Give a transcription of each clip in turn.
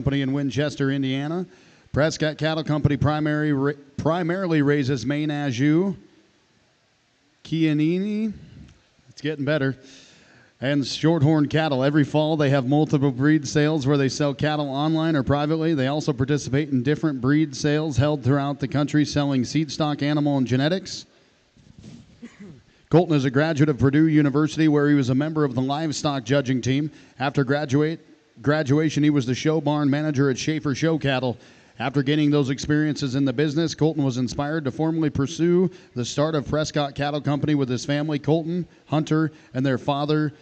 Company in Winchester, Indiana. Prescott Cattle Company primarily raises Maine Azhu, Chianini, it's getting better, and Shorthorn cattle. Every fall they have multiple breed sales where they sell cattle online or privately. They also participate in different breed sales held throughout the country selling seed stock, animal, and genetics. Colton is a graduate of Purdue University where he was a member of the livestock judging team. After graduation, he was the show barn manager at Schaefer Show Cattle. After gaining those experiences in the business, Colton was inspired to formally pursue the start of Prescott Cattle Company with his family. Colton, Hunter, and their father,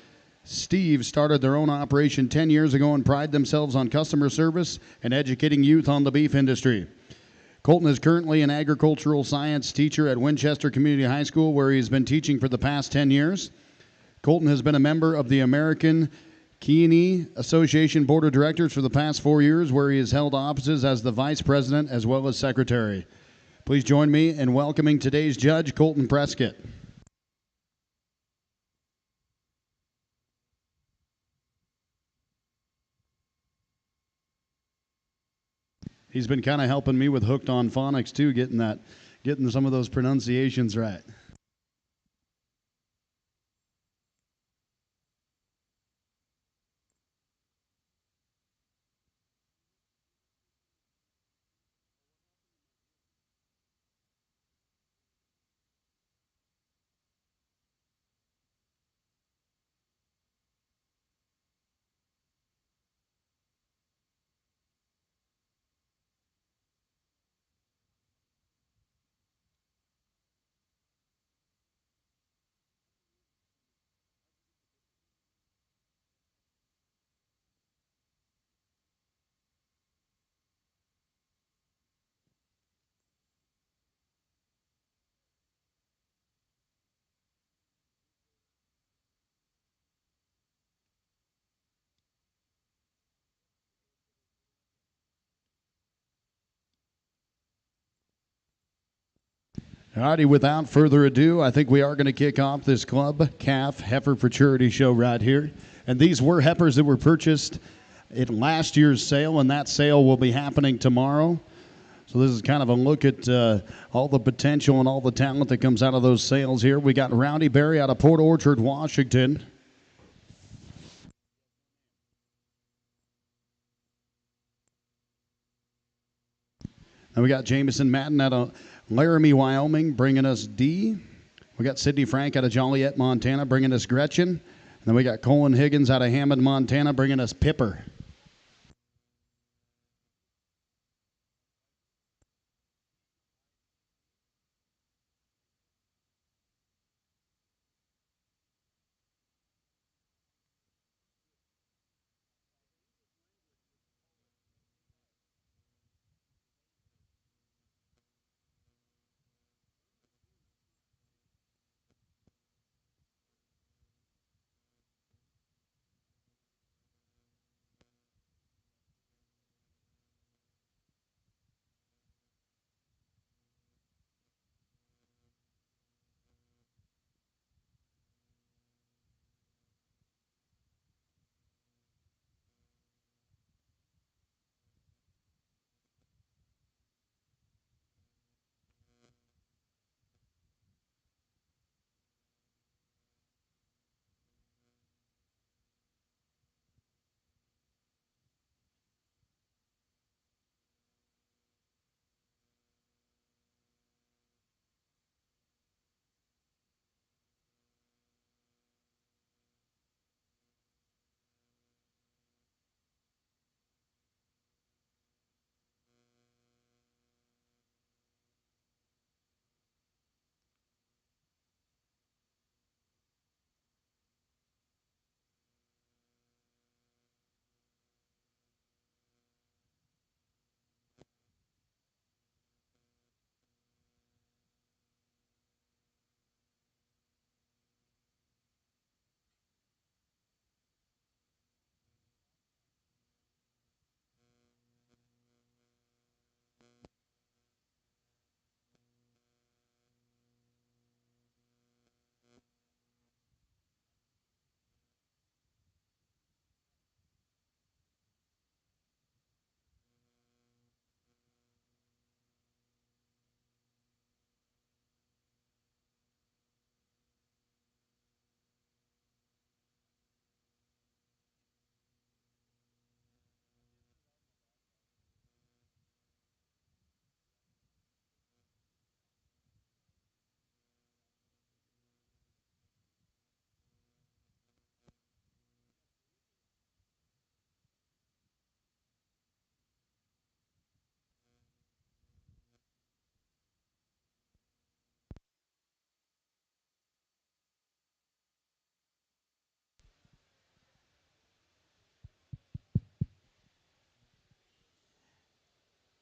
Steve, started their own operation 10 years ago and pride themselves on customer service and educating youth on the beef industry. Colton is currently an agricultural science teacher at Winchester Community High School, where he's been teaching for the past 10 years. Colton has been a member of the American Keeney Association Board of Directors for the past 4 years, where he has held offices as the Vice President as well as Secretary. Please join me in welcoming today's judge, Colton Prescott. He's been kind of helping me with Hooked on Phonics too, getting some of those pronunciations right. Alrighty, without further ado, I think we are going to kick off this club calf heifer Futurity show right here. And these were heifers that were purchased at last year's sale, and that sale will be happening tomorrow. So this is kind of a look at all the potential and all the talent that comes out of those sales here. We got Rowdy Berry out of Port Orchard, Washington. And we got Jamison Madden out of Laramie, Wyoming, bringing us D. We got Sidney Frank out of Joliet, Montana, bringing us Gretchen. And then we got Colin Higgins out of Hammond, Montana, bringing us Pipper.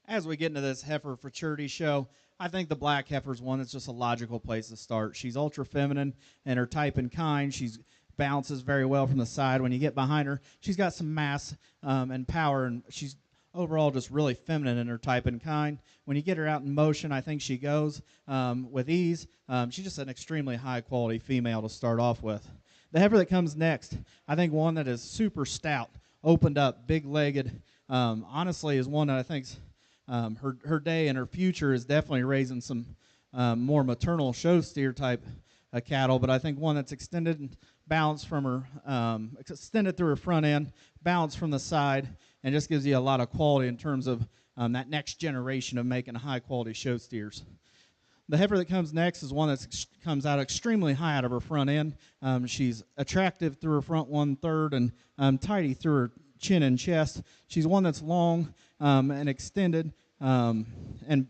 As we get into this heifer futurity show, I think the black heifer is one that's just a logical place to start. She's ultra feminine in her type and kind. She's bounces very well from the side. When you get behind her, she's got some mass and power, and she's overall just really feminine in her type and kind. When you get her out in motion, I think she goes with ease. She's just an extremely high quality female to start off with. The heifer that comes next, I think one that is super stout, opened up, big legged. Honestly, is one that I think's her day and her future is definitely raising some more maternal show steer type cattle, but I think one that's extended and balanced from her, extended through her front end, balanced from the side, and just gives you a lot of quality in terms of that next generation of making high quality show steers. The heifer that comes next is one that comes out extremely high out of her front end. She's attractive through her front 1/3 and tidy through her chin and chest. She's one that's long and extended and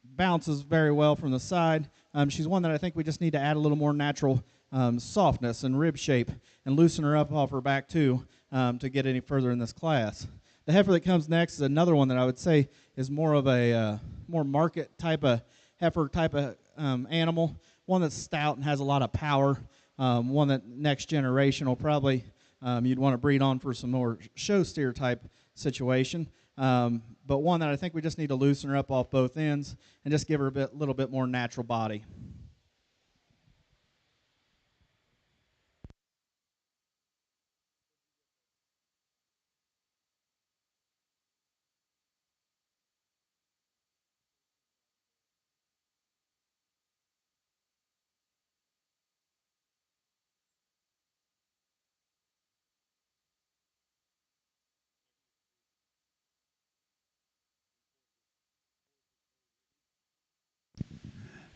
bounces very well from the side. She's one that I think we just need to add a little more natural softness and rib shape and loosen her up off her back too to get any further in this class. The heifer that comes next is another one that I would say is more of a more market type of heifer type of animal, one that's stout and has a lot of power, one that next generation will probably you'd want to breed on for some more show steer type situation, but one that I think we just need to loosen her up off both ends and just give her a little bit more natural body.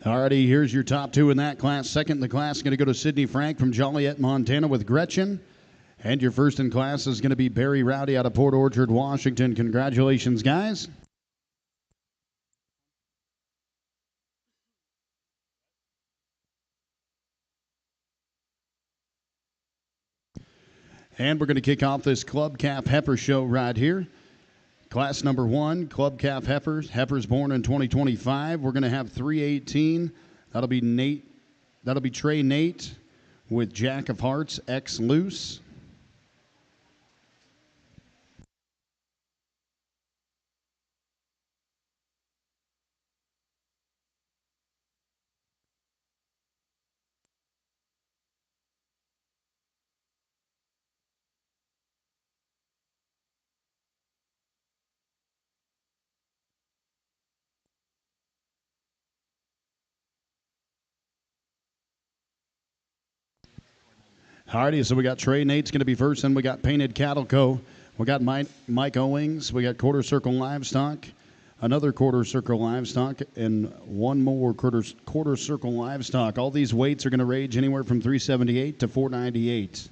Alrighty, here's your top two in that class. Second in the class is going to go to Sidney Frank from Joliet, Montana with Gretchen. And your first in class is going to be Barry Rowdy out of Port Orchard, Washington. Congratulations, guys. And we're going to kick off this Club Calf Heifer show right here. Class number one, Club Calf Heifers. Heifers born in 2025. We're going to have 318. That'll be Nate. That'll be Trey Nate with Jack of Hearts X Loose. Alrighty, so we got Trey Nate's going to be first, then we got Painted Cattle Co. We got Mike Owings. We got Quarter Circle Livestock, another Quarter Circle Livestock, and one more quarter Circle Livestock. All these weights are going to range anywhere from 378 to 498.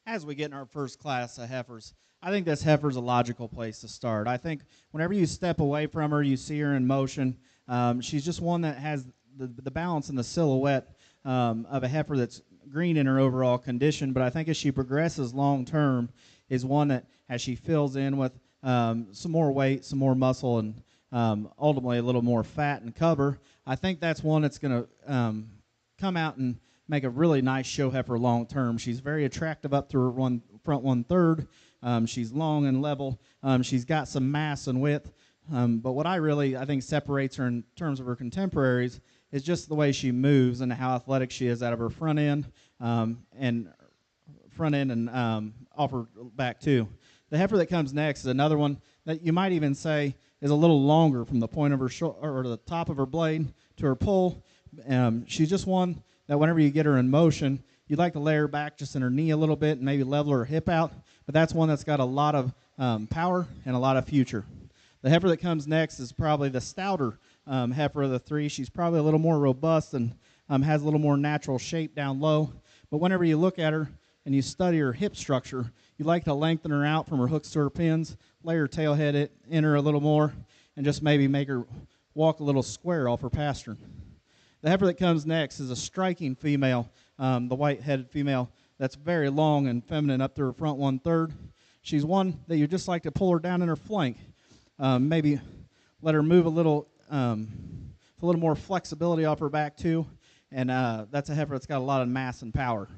as we get in our first class of heifers, I think this heifer's a logical place to start. I think whenever you step away from her, you see her in motion. She's just one that has the balance and the silhouette of a heifer that's green in her overall condition. But I think as she progresses long term, is one that as she fills in with some more weight, some more muscle, and ultimately a little more fat and cover, I think that's one that's going to come out and make a really nice show heifer long term. She's very attractive up to her front 1/3. She's long and level. She's got some mass and width. But what I think separates her in terms of her contemporaries is just the way she moves and how athletic she is out of her front end and off her back too. The heifer that comes next is another one that you might even say is a little longer from the point of her or the top of her blade to her pull. She's just one that whenever you get her in motion, you'd like to lay her back just in her knee a little bit and maybe level her hip out. But that's one that's got a lot of power and a lot of future. The heifer that comes next is probably the stouter heifer of the three. She's probably a little more robust and has a little more natural shape down low. But whenever you look at her and you study her hip structure, you like to lengthen her out from her hooks to her pins, lay her tail head in her a little more, and just maybe make her walk a little square off her pastern. The heifer that comes next is a striking female, the white-headed female that's very long and feminine up to her front 1/3. She's one that you just like to pull her down in her flank, maybe let her move a little more flexibility off her back too, and that's a heifer that's got a lot of mass and power.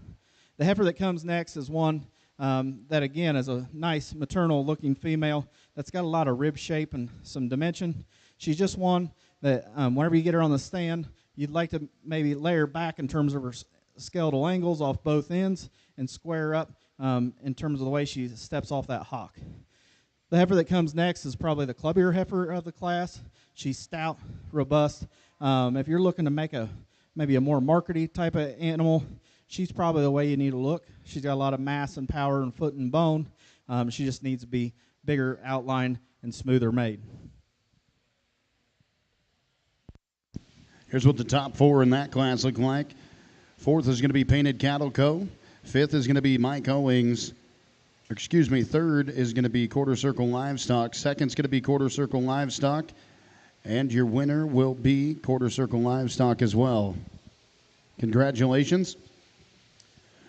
The heifer that comes next is one that, again, is a nice maternal-looking female that's got a lot of rib shape and some dimension. She's just one that whenever you get her on the stand, you'd like to maybe lay her back in terms of her skeletal angles off both ends and square up in terms of the way she steps off that hock. The heifer that comes next is probably the clubbier heifer of the class. She's stout, robust. If you're looking to make maybe a more markety type of animal, she's probably the way you need to look. She's got a lot of mass and power and foot and bone. She just needs to be bigger outlined and smoother made. Here's what the top four in that class look like. Fourth is going to be Painted Cattle Co. Fifth is going to be Mike Owings. Third is going to be Quarter Circle Livestock. Second's going to be Quarter Circle Livestock. And your winner will be Quarter Circle Livestock as well. Congratulations.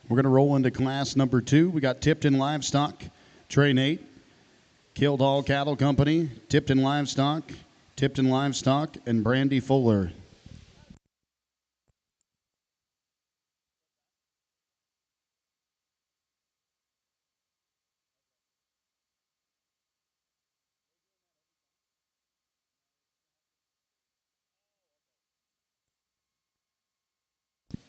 We're going to roll into class number 2. We got Tipton Livestock, Trey Nate. Kildall Cattle Company, Tipton Livestock, and Brandy Fuller.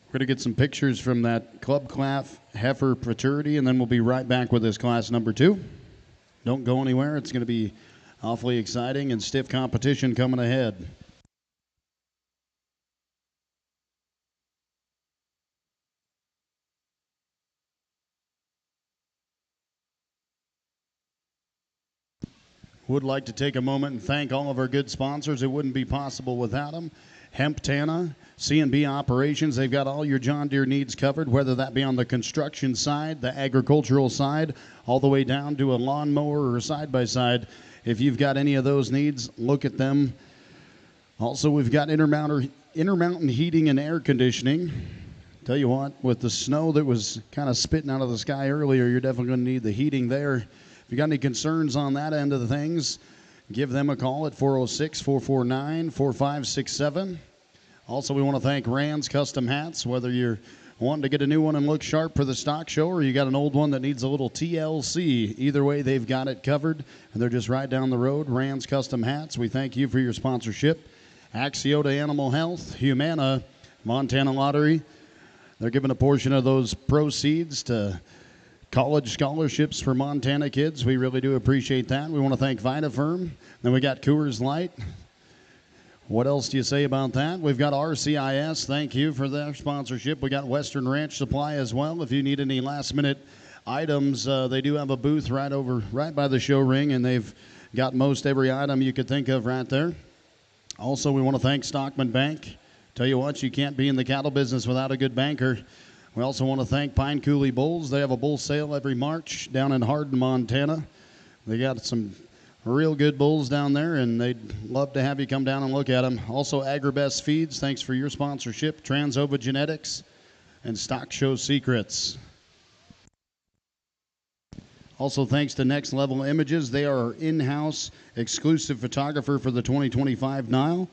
We're going to get some pictures from that Club Claff Heifer Futurity, and then we'll be right back with this class number 2. Don't go anywhere. It's going to be awfully exciting and stiff competition coming ahead. Would like to take a moment and thank all of our good sponsors. It wouldn't be possible without them. Hemp Tana, C&B Operations, they've got all your John Deere needs covered, whether that be on the construction side, the agricultural side, all the way down to a lawnmower or a side-by-side. If you've got any of those needs, look at them. Also, we've got Intermountain Heating and Air Conditioning. Tell you what, with the snow that was kind of spitting out of the sky earlier, you're definitely going to need the heating there. If you got any concerns on that end of the things, give them a call at 406-449-4567. Also, we want to thank Rand's Custom Hats. Whether you're wanting to get a new one and look sharp for the stock show or you got an old one that needs a little TLC, either way, they've got it covered. And they're just right down the road, Rand's Custom Hats. We thank you for your sponsorship. Axiota Animal Health, Humana, Montana Lottery. They're giving a portion of those proceeds to college scholarships for Montana kids. We really do appreciate that. We want to thank VitaFirm. Then we got Coors Light. What else do you say about that? We've got RCIS. Thank you for their sponsorship. We got Western Ranch Supply as well. If you need any last-minute items, they do have a booth right by the show ring, and they've got most every item you could think of right there. Also, we want to thank Stockman Bank. Tell you what, you can't be in the cattle business without a good banker. We also want to thank Pine Coulee Bulls. They have a bull sale every March down in Hardin, Montana. They got some real good bulls down there, and they'd love to have you come down and look at them. Also, Agribest Feeds, thanks for your sponsorship. Transova Genetics and Stock Show Secrets. Also, thanks to Next Level Images. They are our in-house exclusive photographer for the 2025 NILE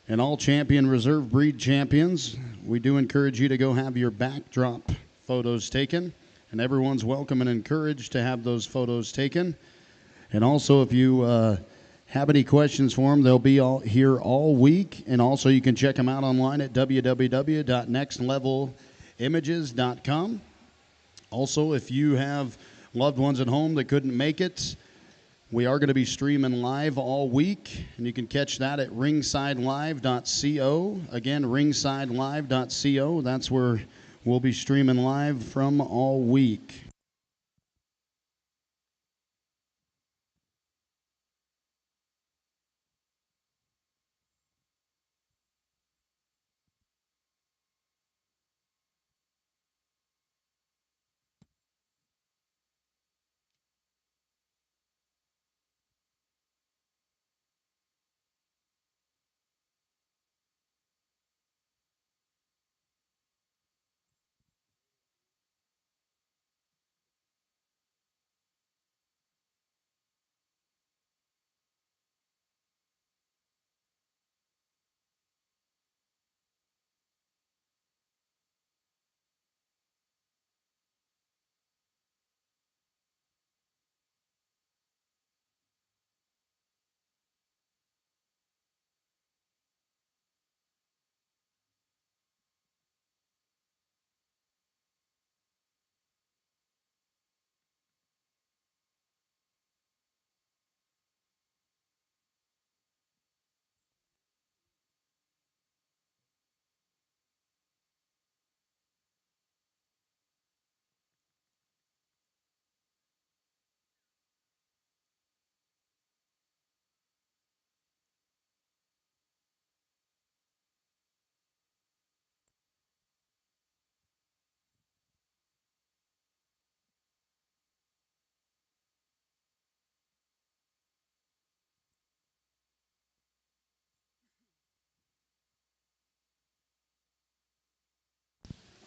and all champion reserve breed champions. We do encourage you to go have your backdrop photos taken, and everyone's welcome and encouraged to have those photos taken. And also, if you have any questions for them, they'll be here all week. And also, you can check them out online at www.nextlevelimages.com. Also, if you have loved ones at home that couldn't make it, we are going to be streaming live all week, and you can catch that at ringsidelive.co. Again, ringsidelive.co. That's where we'll be streaming live from all week.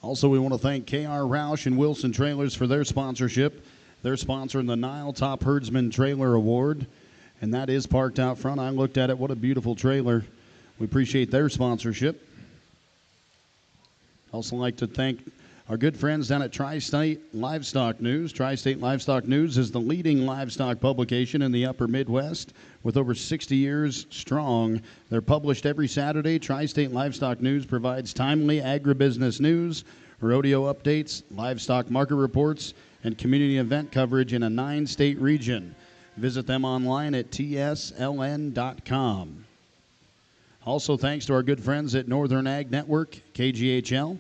Also, we want to thank KR Roush and Wilson Trailers for their sponsorship. They're sponsoring the NILE Top Herdsman Trailer Award, and that is parked out front. I looked at it. What a beautiful trailer. We appreciate their sponsorship. Also like to thank our good friends down at Tri-State Livestock News. Tri-State Livestock News is the leading livestock publication in the upper Midwest with over 60 years strong. They're published every Saturday. Tri-State Livestock News provides timely agribusiness news, rodeo updates, livestock market reports, and community event coverage in a 9-state region. Visit them online at tsln.com. Also, thanks to our good friends at Northern Ag Network, KGHL.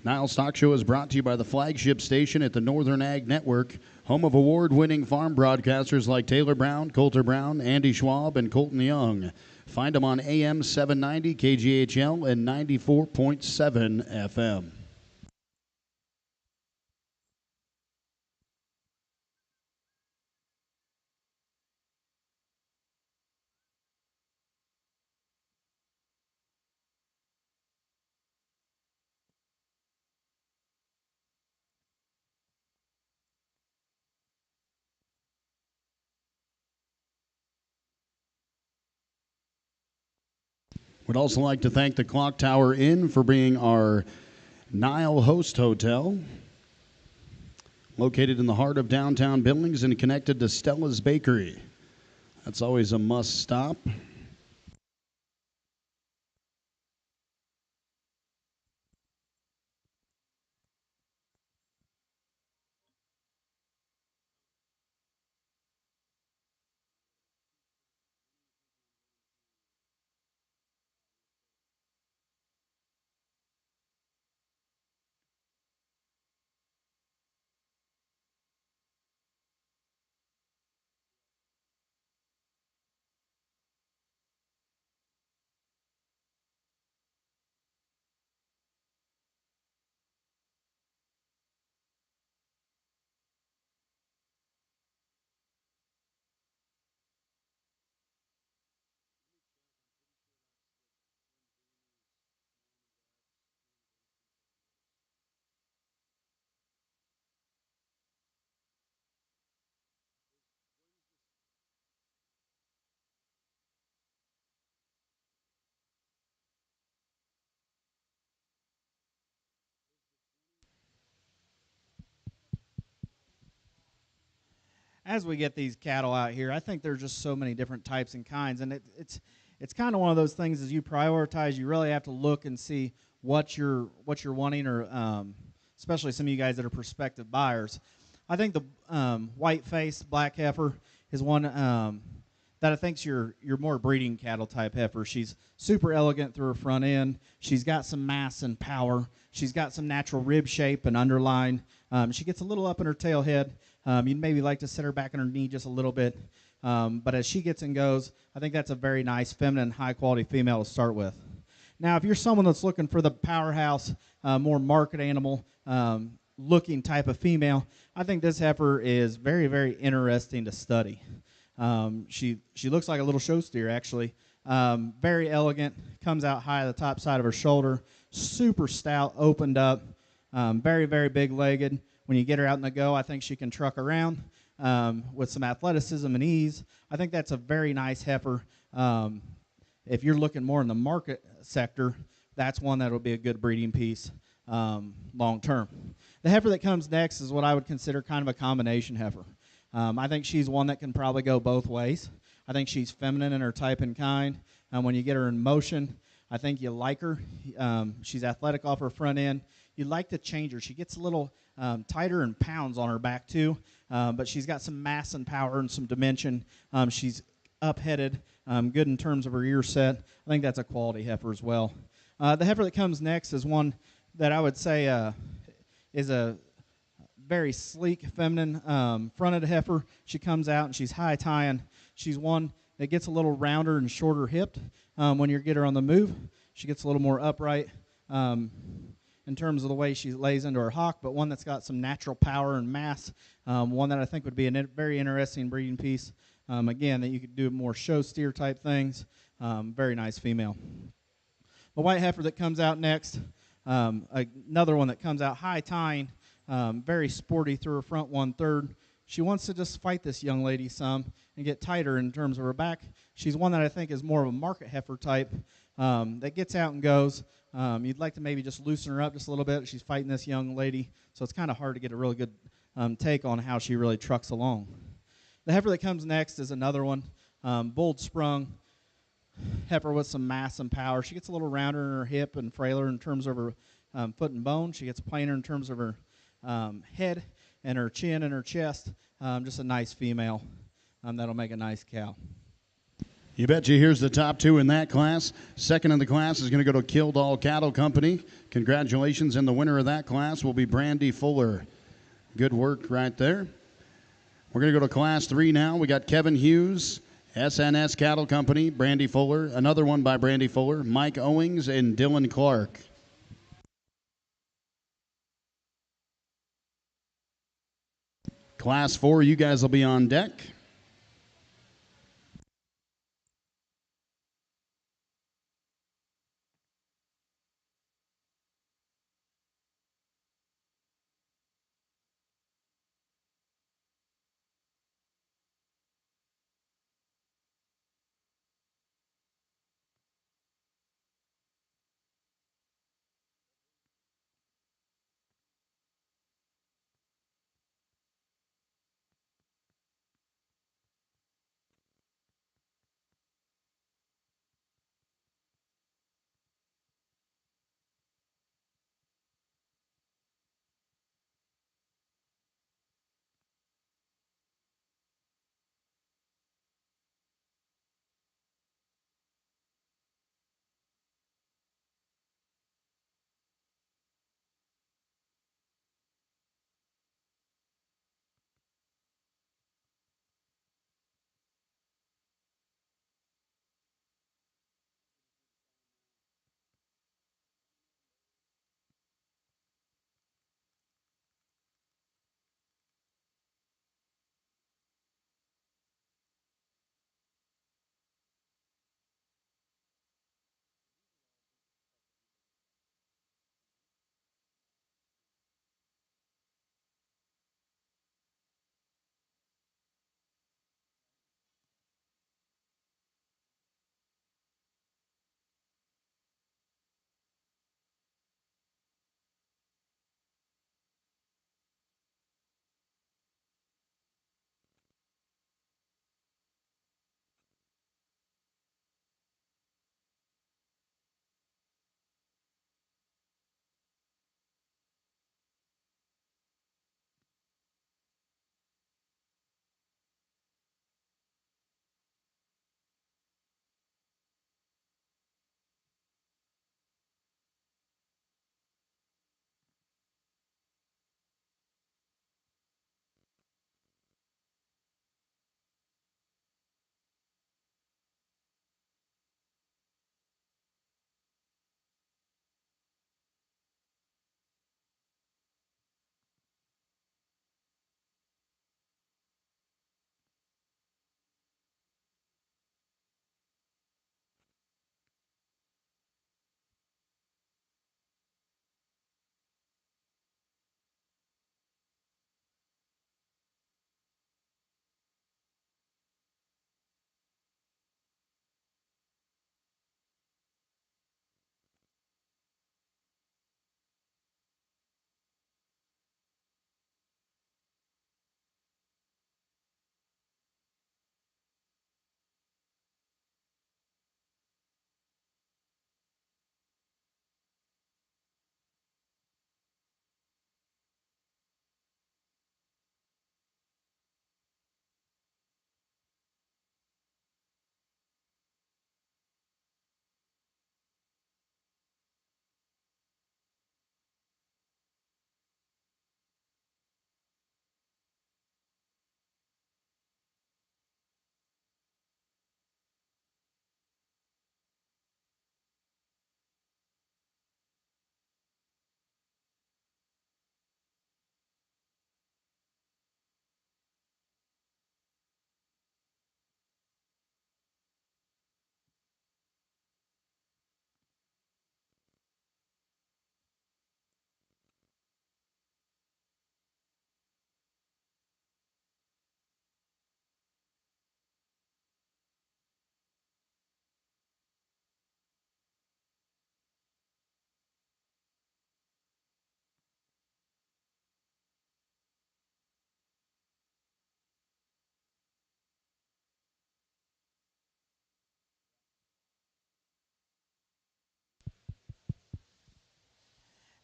NILE Stock Show is brought to you by the flagship station at the Northern Ag Network, home of award-winning farm broadcasters like Taylor Brown, Coulter Brown, Andy Schwab, and Colton Young. Find them on AM 790 KGHL and 94.7 FM. We'd also like to thank the Clock Tower Inn for being our NILE host hotel, located in the heart of downtown Billings and connected to Stella's Bakery. That's always a must stop. as we get these cattle out here, I think there's just so many different types and kinds, and it's kind of one of those things. As you prioritize, you really have to look and see what you're wanting, or especially some of you guys that are prospective buyers. I think the white face black heifer is one that I think's your more breeding cattle type heifer. She's super elegant through her front end. She's got some mass and power. She's got some natural rib shape and underline. She gets a little up in her tail head. You'd maybe like to set her back on her knee just a little bit. But as she gets and goes, I think that's a very nice, feminine, high-quality female to start with. Now, if you're someone that's looking for the powerhouse, more market animal looking type of female, I think this heifer is very, very interesting to study. She looks like a little show steer, actually. Very elegant, comes out high at the top side of her shoulder, super stout, opened up, very, very big-legged. When you get her out in the go, I think she can truck around with some athleticism and ease. I think that's a very nice heifer. If you're looking more in the market sector, that's one that will be a good breeding piece long term. The heifer that comes next is what I would consider kind of a combination heifer. I think she's one that can probably go both ways. I think she's feminine in her type and kind. When you get her in motion, I think you like her. She's athletic off her front end. You'd like to change her. She gets a little tighter in pounds on her back too, but she's got some mass and power and some dimension. She's up-headed, good in terms of her ear set. I think that's a quality heifer as well. The heifer that comes next is one that I would say is a very sleek, feminine fronted heifer. She comes out and she's high tying. She's one that gets a little rounder and shorter hipped when you get her on the move. She gets a little more upright in terms of the way she lays into her hock, but one that's got some natural power and mass. One that I think would be a very interesting breeding piece. Again, that you could do more show steer type things. Very nice female. The white heifer that comes out next, another one that comes out high tying, very sporty through her front 1/3. She wants to just fight this young lady some and get tighter in terms of her back. She's one that I think is more of a market heifer type that gets out and goes. You'd like to maybe just loosen her up just a little bit. She's fighting this young lady, so it's kind of hard to get a really good take on how she really trucks along. The heifer that comes next is another one, bold sprung heifer with some mass and power. She gets a little rounder in her hip and frailer in terms of her foot and bone. She gets plainer in terms of her head and her chin and her chest. Just a nice female that'll make a nice cow. You betcha. Here's the top two in that class. Second in the class is going to go to Kildall Cattle Company. Congratulations, and the winner of that class will be Brandy Fuller. Good work right there. We're going to go to Class 3 now. We got Kevin Hughes, SNS Cattle Company, Brandy Fuller. Another one by Brandy Fuller, Mike Owings, and Dylan Clark. Class 4, you guys will be on deck.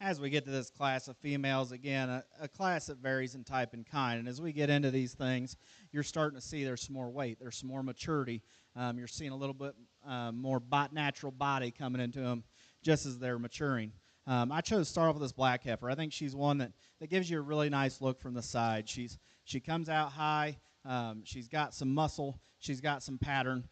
as we get to this class of females, again, a class that varies in type and kind. And as we get into these things, you're starting to see there's some more weight, there's some more maturity. You're seeing a little bit more natural body coming into them just as they're maturing. I chose to start off with this black heifer. I think she's one that gives you a really nice look from the side. She comes out high. She's got some muscle. She's got some pattern.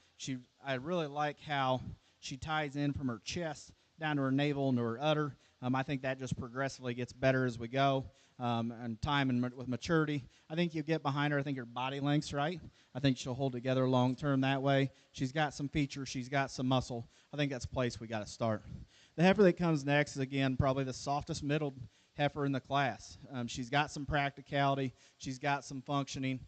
I really like how she ties in from her chest down to her navel and to her udder. I think that just progressively gets better as we go, and time and with maturity. I think you get behind her. I think her body length's right. I think she'll hold together long term that way. She's got some features. She's got some muscle. I think that's a place we got to start. The heifer that comes next is, again, probably the softest middled heifer in the class. She's got some practicality. She's got some functioning,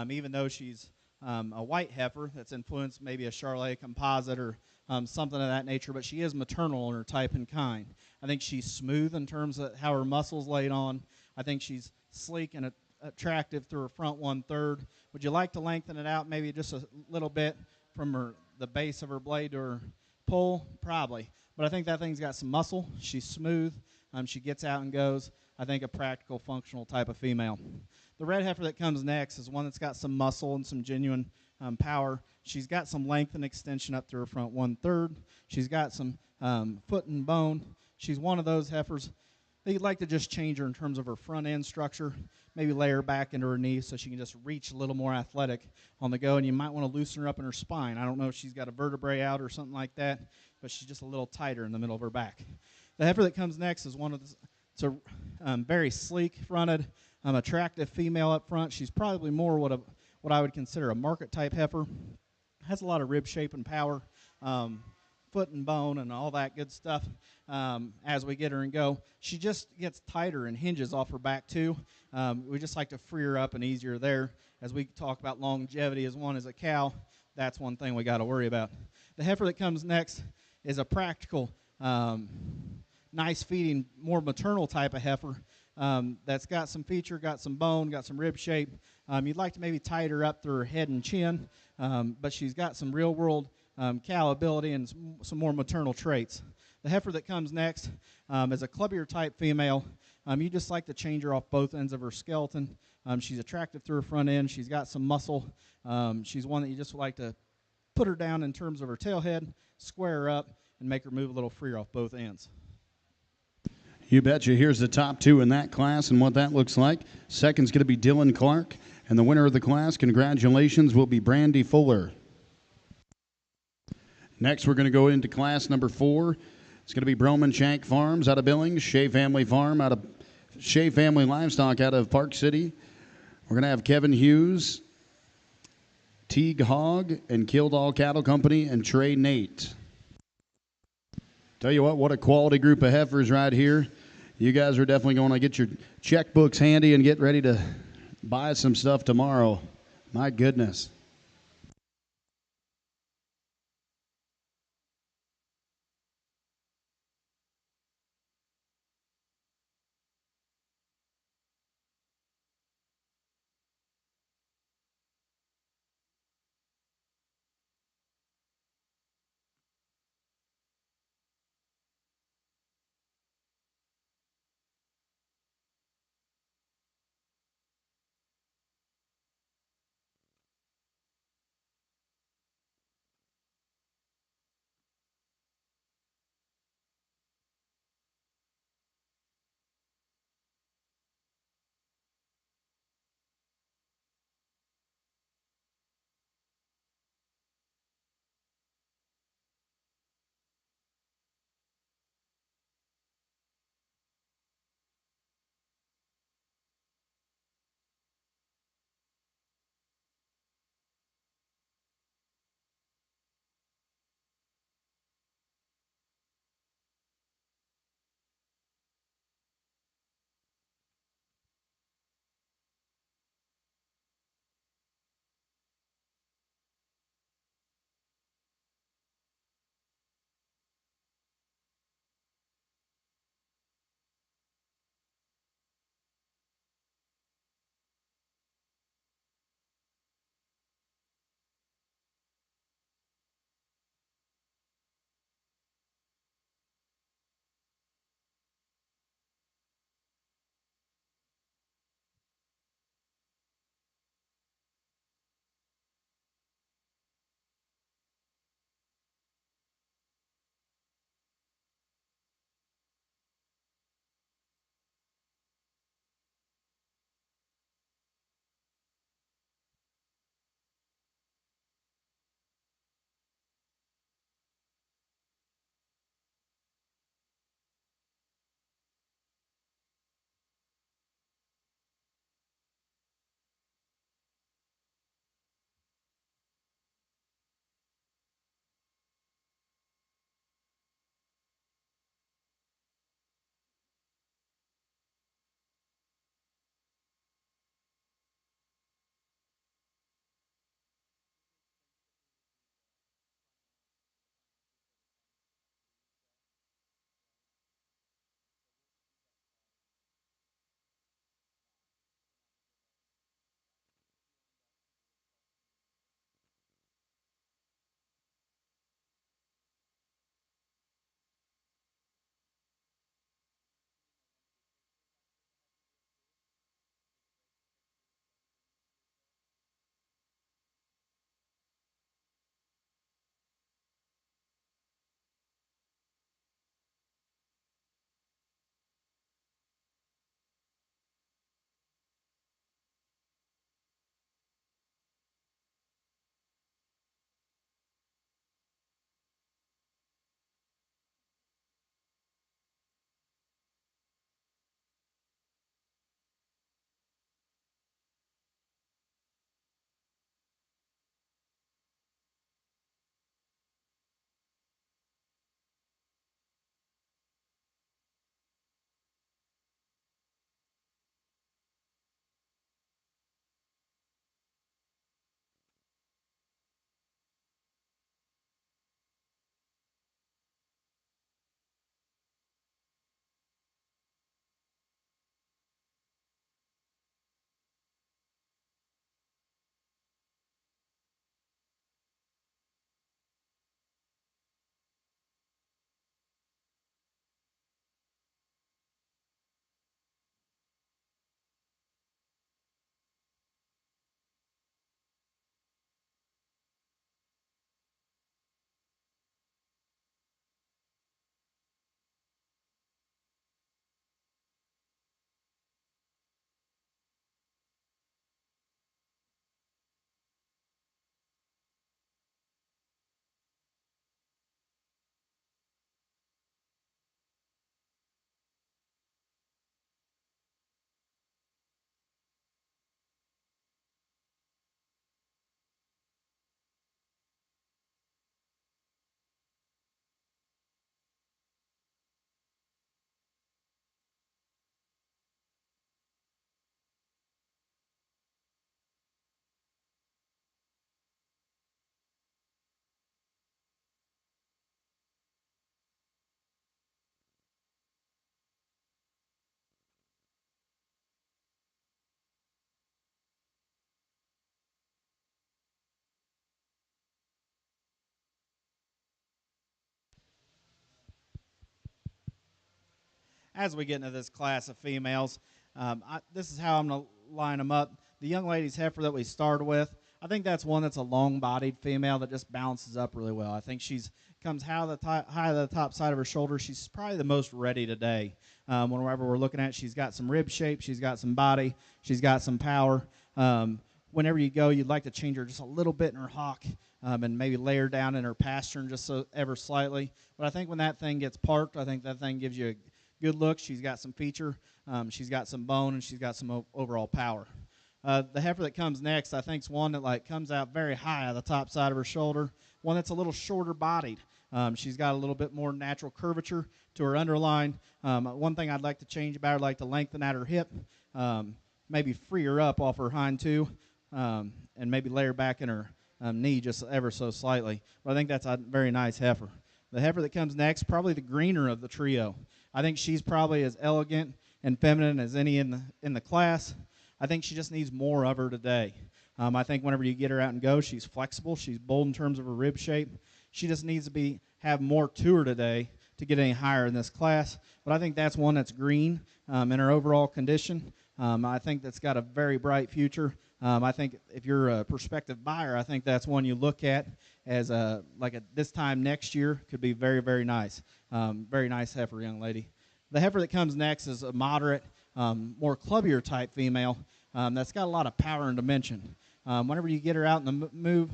even though she's a white heifer that's influenced maybe a Charolais composite or something of that nature, but she is maternal in her type and kind. I think she's smooth in terms of how her muscles laid on. I think she's sleek and attractive through her front 1/3. Would you like to lengthen it out maybe just a little bit from the base of her blade to her pull? Probably. But I think that thing's got some muscle. She's smooth. She gets out and goes. I think a practical, functional type of female. The red heifer that comes next is one that's got some muscle and some genuine power. She's got some length and extension up through her front 1/3. She's got some foot and bone. She's one of those heifers that you'd like to just change her in terms of her front end structure, maybe lay her back into her knees so she can just reach a little more athletic on the go, and you might want to loosen her up in her spine. I don't know if she's got a vertebrae out or something like that, but she's just a little tighter in the middle of her back. The heifer that comes next is it's a very sleek-fronted, attractive female up front. She's probably more what I would consider a market-type heifer. Has a lot of rib shape and power, foot and bone and all that good stuff as we get her and go. She just gets tighter and hinges off her back too. We just like to free her up and easier there. As we talk about longevity as a cow, that's one thing we got to worry about. The heifer that comes next is a practical, nice feeding, more maternal type of heifer that's got some feature, got some bone, got some rib shape. You'd like to maybe tie her up through her head and chin, but she's got some real-world cow ability and some more maternal traits. The heifer that comes next is a clubbier-type female. You just like to change her off both ends of her skeleton. She's attractive through her front end. She's got some muscle. She's one that you just like to put her down in terms of her tail head, square her up, and make her move a little freer off both ends. You betcha. Here's the top two in that class and what that looks like. Second's going to be Dylan Clark, and the winner of the class, congratulations, will be Brandy Fuller. Next, we're going to go into class number 4. It's going to be Broman Shank Farms out of Billings, Shea Family Livestock out of Park City. We're going to have Kevin Hughes, Teague Hogg, and Kildall Cattle Company, and Trey Nate. Tell you what a quality group of heifers right here. You guys are definitely going to get your checkbooks handy and get ready to buy some stuff tomorrow. My goodness. as we get into this class of females. This is how I'm going to line them up. The young lady's heifer that we started with, I think that's one that's a long-bodied female that just balances up really well. I think she's comes high to the top side of her shoulder. She's probably the most ready today. Whenever we're looking at it, she's got some rib shape, she's got some body, she's got some power. Whenever you go, you'd like to change her just a little bit in her hock and maybe lay her down in her pastern just so ever slightly. But I think when that thing gets parked, I think that thing gives you a good look. She's got some feature, she's got some bone, and she's got some overall power. The heifer that comes next, I think, is one that comes out very high on the top side of her shoulder. One that's a little shorter bodied. She's got a little bit more natural curvature to her underline. One thing I'd like to change about her, I'd like to lengthen out her hip, maybe free her up off her hind two, and maybe lay her back in her knee just ever so slightly. But I think that's a very nice heifer. The heifer that comes next, probably the greener of the trio. I think she's probably as elegant and feminine as any in the class. I think she just needs more of her today. I think whenever you get her out and go, she's flexible. She's bold in terms of her rib shape. She just needs to have more to her today to get any higher in this class. But I think that's one that's green in her overall condition. I think that's got a very bright future. I think if you're a prospective buyer, I think that's one you look at as this time next year could be very, very nice. Very nice heifer, young lady. The heifer that comes next is a moderate, more clubbier type female that's got a lot of power and dimension. Whenever you get her out in the move,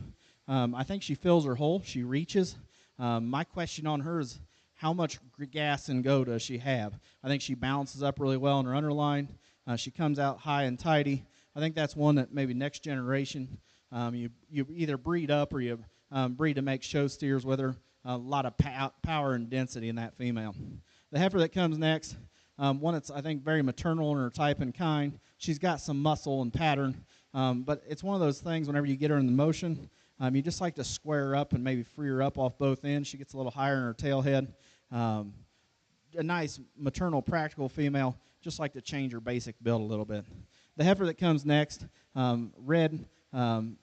I think she fills her hole. She reaches. My question on her is how much gas and go does she have? I think she balances up really well in her underline. She comes out high and tidy. I think that's one that maybe next generation you either breed up or you breed to make show steers with her. A lot of power and density in that female. The heifer that comes next, one that's, I think, very maternal in her type and kind. She's got some muscle and pattern, but it's one of those things whenever you get her in the motion, you just like to square her up and maybe free her up off both ends. She gets a little higher in her tail head. A nice maternal, practical female, just like to change her basic build a little bit. The heifer that comes next, red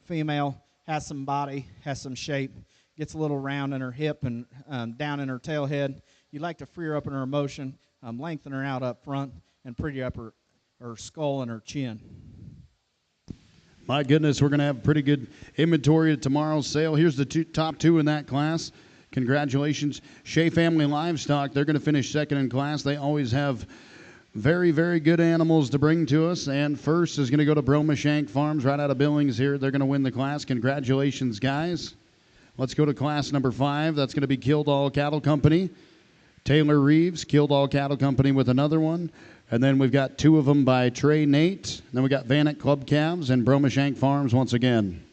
female, has some body, has some shape, gets a little round in her hip and down in her tail head. You like to free her up in her motion, lengthen her out up front, and pretty up her skull and her chin. My goodness, we're going to have a pretty good inventory at tomorrow's sale. Here's the top two in that class. Congratulations. Shea Family Livestock, they're going to finish second in class. They always have very, very good animals to bring to us. And first is going to go to Bromashank Farms right out of Billings here. They're going to win the class. Congratulations, guys. Let's go to class number 5. That's going to be Kildall Cattle Company. Taylor Reeves, Kildall Cattle Company with another one. And then we've got 2 of them by Trey Nate. Then we got Vanek Club Calves and Bromashank Farms once again.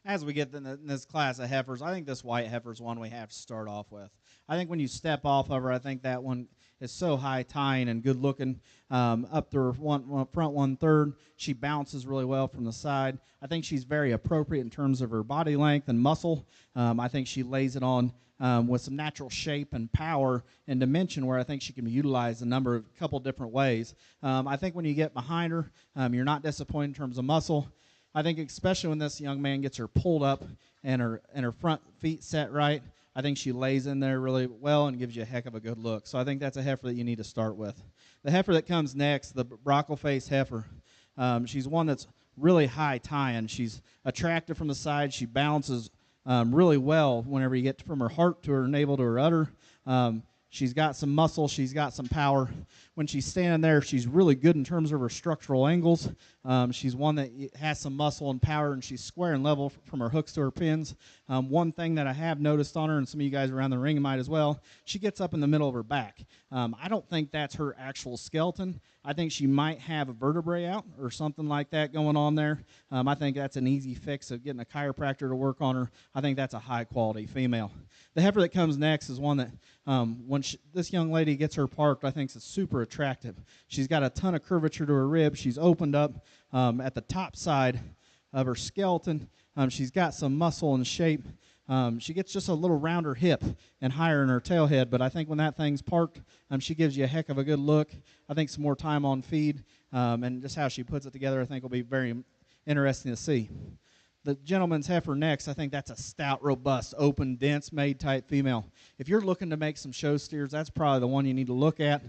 as we get in this class of heifers, I think this white heifer is one we have to start off with. I think when you step off of her, I think that one is so high tying and good looking. Up to her front 1/3, she bounces really well from the side. I think she's very appropriate in terms of her body length and muscle. I think she lays it on with some natural shape and power and dimension, where I think she can be utilized a couple different ways. I think when you get behind her, you're not disappointed in terms of muscle. I think especially when this young man gets her pulled up and her front feet set right, I think she lays in there really well and gives you a heck of a good look. So I think that's a heifer that you need to start with. The heifer that comes next, the brockle face heifer, she's one that's really high tying. She's attractive from the side. She balances really well whenever you get from her heart to her navel to her udder. She's got some muscle. She's got some power. When she's standing there, she's really good in terms of her structural angles. She's one that has some muscle and power, and she's square and level from her hooks to her pins. One thing that I have noticed on her, and some of you guys around the ring might as well, she gets up in the middle of her back. I don't think that's her actual skeleton. I think she might have a vertebrae out or something like that going on there. I think that's an easy fix of getting a chiropractor to work on her. I think that's a high-quality female. The heifer that comes next is one that this young lady gets her parked, I think is super attractive. She's got a ton of curvature to her ribs. She's opened up at the top side of her skeleton. She's got some muscle and shape. She gets just a little rounder hip and higher in her tail head, but I think when that thing's parked, she gives you a heck of a good look. I think some more time on feed and just how she puts it together, I think will be very interesting to see. The gentleman's heifer next, I think that's a stout, robust, open, dense made type female. If you're looking to make some show steers, that's probably the one you need to look at.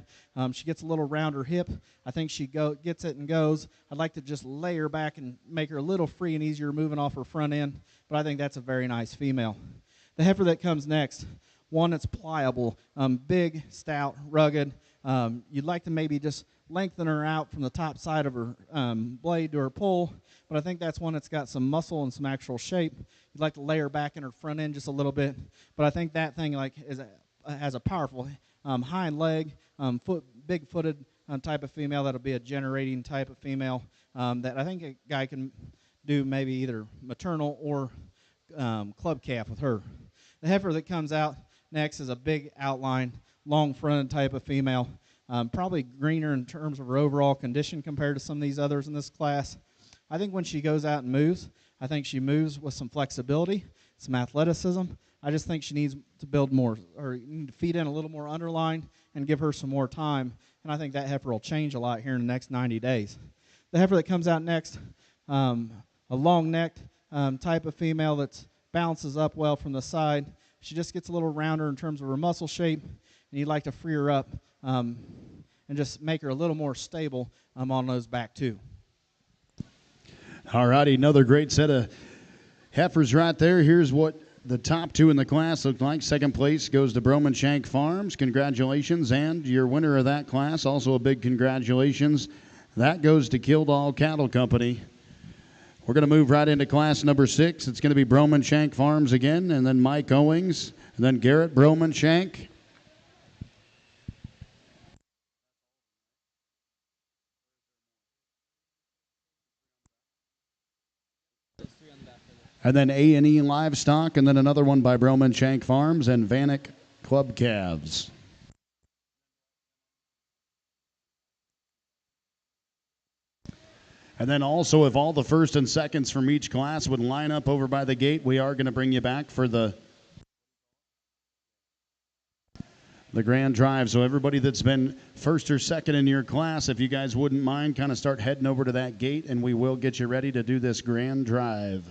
She gets a little rounder hip. I think she gets it and goes. I'd like to just lay her back and make her a little free and easier moving off her front end, but I think that's a very nice female. The heifer that comes next, one that's pliable, big, stout, rugged. You'd like to maybe just lengthen her out from the top side of her blade to her pole, but I think that's one that's got some muscle and some actual shape. You'd like to lay her back in her front end just a little bit, but I think that thing has a powerful hind leg, big-footed type of female that'll be a generating type of female that I think a guy can do maybe either maternal or club calf with her. The heifer that comes out next is a big outline, long-fronted type of female, probably greener in terms of her overall condition compared to some of these others in this class. I think when she goes out and moves, I think she moves with some flexibility, some athleticism. I just think she needs to build more, or you need to feed in a little more underline and give her some more time, and I think that heifer will change a lot here in the next 90 days. The heifer that comes out next, a long-necked type of female that bounces up well from the side. She just gets a little rounder in terms of her muscle shape, and you'd like to free her up and just make her a little more stable on those back too. All righty, another great set of heifers right there. Here's what the top two in the class look like. Second place goes to Broman Shank Farms. Congratulations. And your winner of that class, also a big congratulations. That goes to Kildall Cattle Company. We're going to move right into class number 6. It's going to be Broman Shank Farms again, and then Mike Owings, and then Garrett Broman Shank. And then A&E Livestock, and then another one by Broman Shank Farms and Vanek Club Calves. And then also, if all the first and seconds from each class would line up over by the gate, we are going to bring you back for the grand drive. So everybody that's been first or second in your class, if you guys wouldn't mind, kind of start heading over to that gate, and we will get you ready to do this grand drive.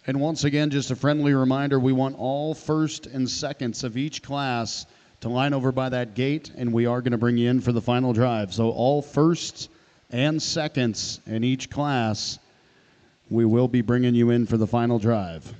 And once again, just a friendly reminder, we want all first and seconds of each class to line over by that gate, and we are going to bring you in for the final drive. So all firsts and seconds in each class, we will be bringing you in for the final drive.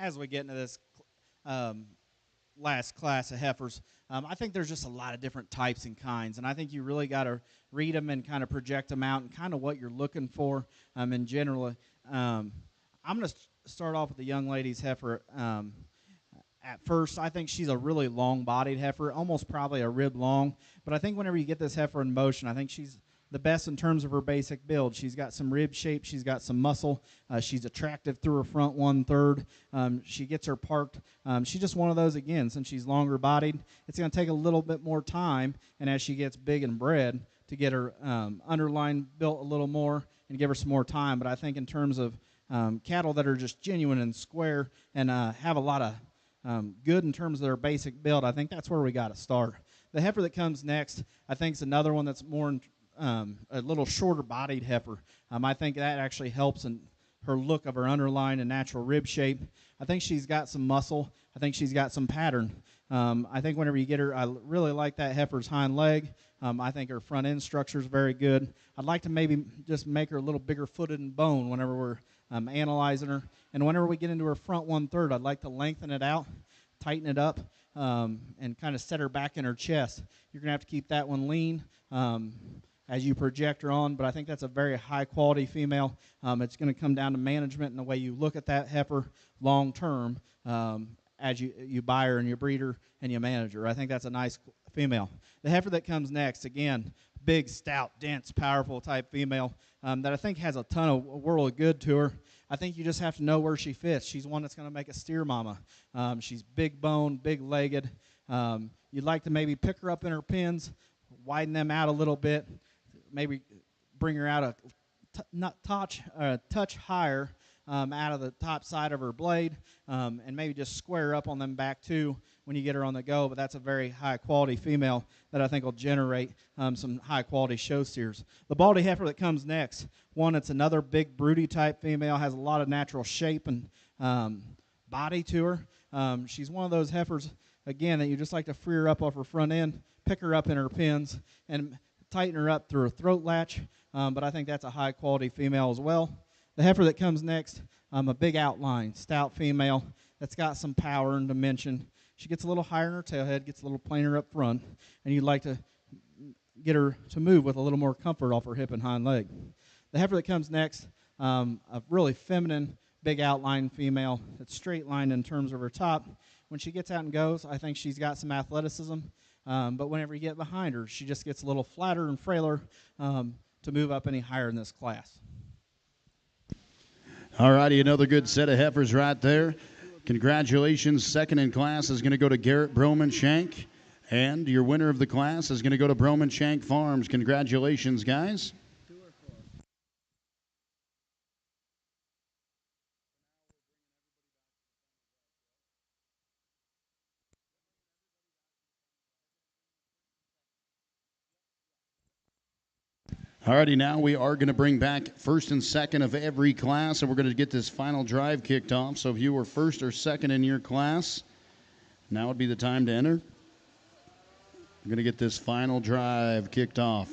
As we get into this um, last class of heifers. I think there's just a lot of different types and kinds, and I think you really got to read them and kind of project them out and kind of what you're looking for in general. I'm going to start off with the young lady's heifer. At first, I think she's a really long-bodied heifer, almost probably a rib long. But I think whenever you get this heifer in motion, I think she's the best in terms of her basic build. She's got some rib shape. She's got some muscle. She's attractive through her front 1/3. She gets her parked. She's just one of those, again, since she's longer bodied, it's going to take a little bit more time, and as she gets big and bred, to get her underline built a little more and give her some more time. But I think in terms of cattle that are just genuine and square and have a lot of good in terms of their basic build, I think that's where we got to start. The heifer that comes next, I think, is another one that's more a little shorter bodied heifer. I think that actually helps in her look of her underline and natural rib shape. I think she's got some muscle. I think she's got some pattern. I think whenever you get her, I really like that heifer's hind leg. I think her front end structure is very good. I'd like to maybe just make her a little bigger footed and bone whenever we're analyzing her. And whenever we get into her front 1/3, I'd like to lengthen it out, tighten it up, and kind of set her back in her chest. You're going to have to keep that one lean as you project her on, but I think that's a very high-quality female. It's going to come down to management and the way you look at that heifer long-term as you buy her and you breed her and you manage her. I think that's a nice female. The heifer that comes next, again, big, stout, dense, powerful type female that I think has a ton of world of good to her. I think you just have to know where she fits. She's one that's going to make a steer mama. She's big bone, big legged. You'd like to maybe pick her up in her pins, widen them out a little bit, maybe bring her out a touch higher out of the top side of her blade, and maybe just square up on them back too when you get her on the go. But that's a very high quality female that I think will generate some high quality show steers. The baldy heifer that comes next, one that's another big broody type female, has a lot of natural shape and body to her. She's one of those heifers, again, that you just like to free her up off her front end, pick her up in her pins, and tighten her up through her throat latch. But I think that's a high quality female as well. The heifer that comes next, a big outline, stout female that's got some power and dimension. She gets a little higher in her tailhead, gets a little plainer up front, and you'd like to get her to move with a little more comfort off her hip and hind leg. The heifer that comes next, a really feminine, big outline female that's straight lined in terms of her top. When she gets out and goes, I think she's got some athleticism, but whenever you get behind her, she just gets a little flatter and frailer to move up any higher in this class. All righty, another good set of heifers right there. Congratulations. Second in class is going to go to Garrett Broman Shank. And your winner of the class is going to go to Broman Shank Farms. Congratulations, guys. Alrighty, now we are going to bring back first and second of every class, and we're going to get this final drive kicked off. So if you were first or second in your class, now would be the time to enter. We're going to get this final drive kicked off.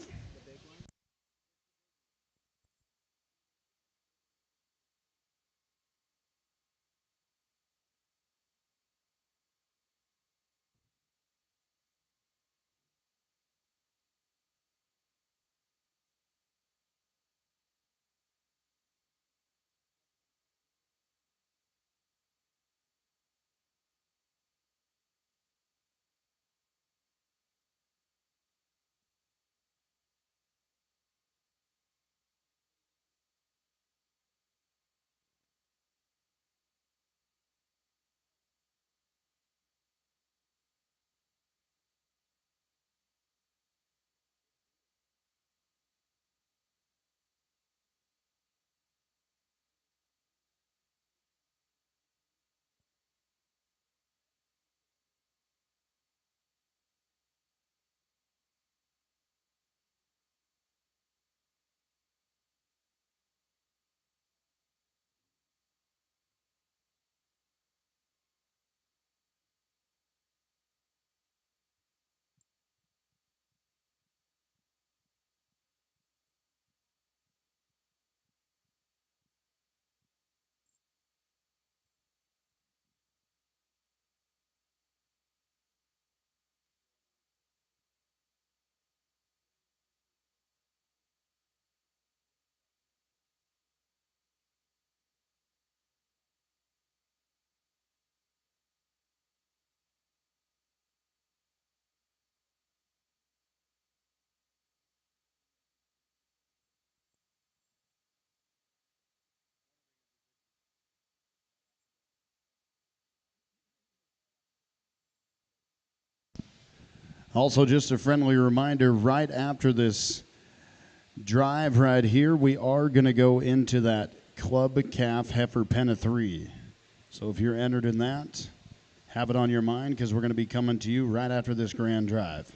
Also, just a friendly reminder, right after this drive right here, we are going to go into that Club Calf Heifer Pen of 3. So if you're entered in that, have it on your mind because we're going to be coming to you right after this grand drive.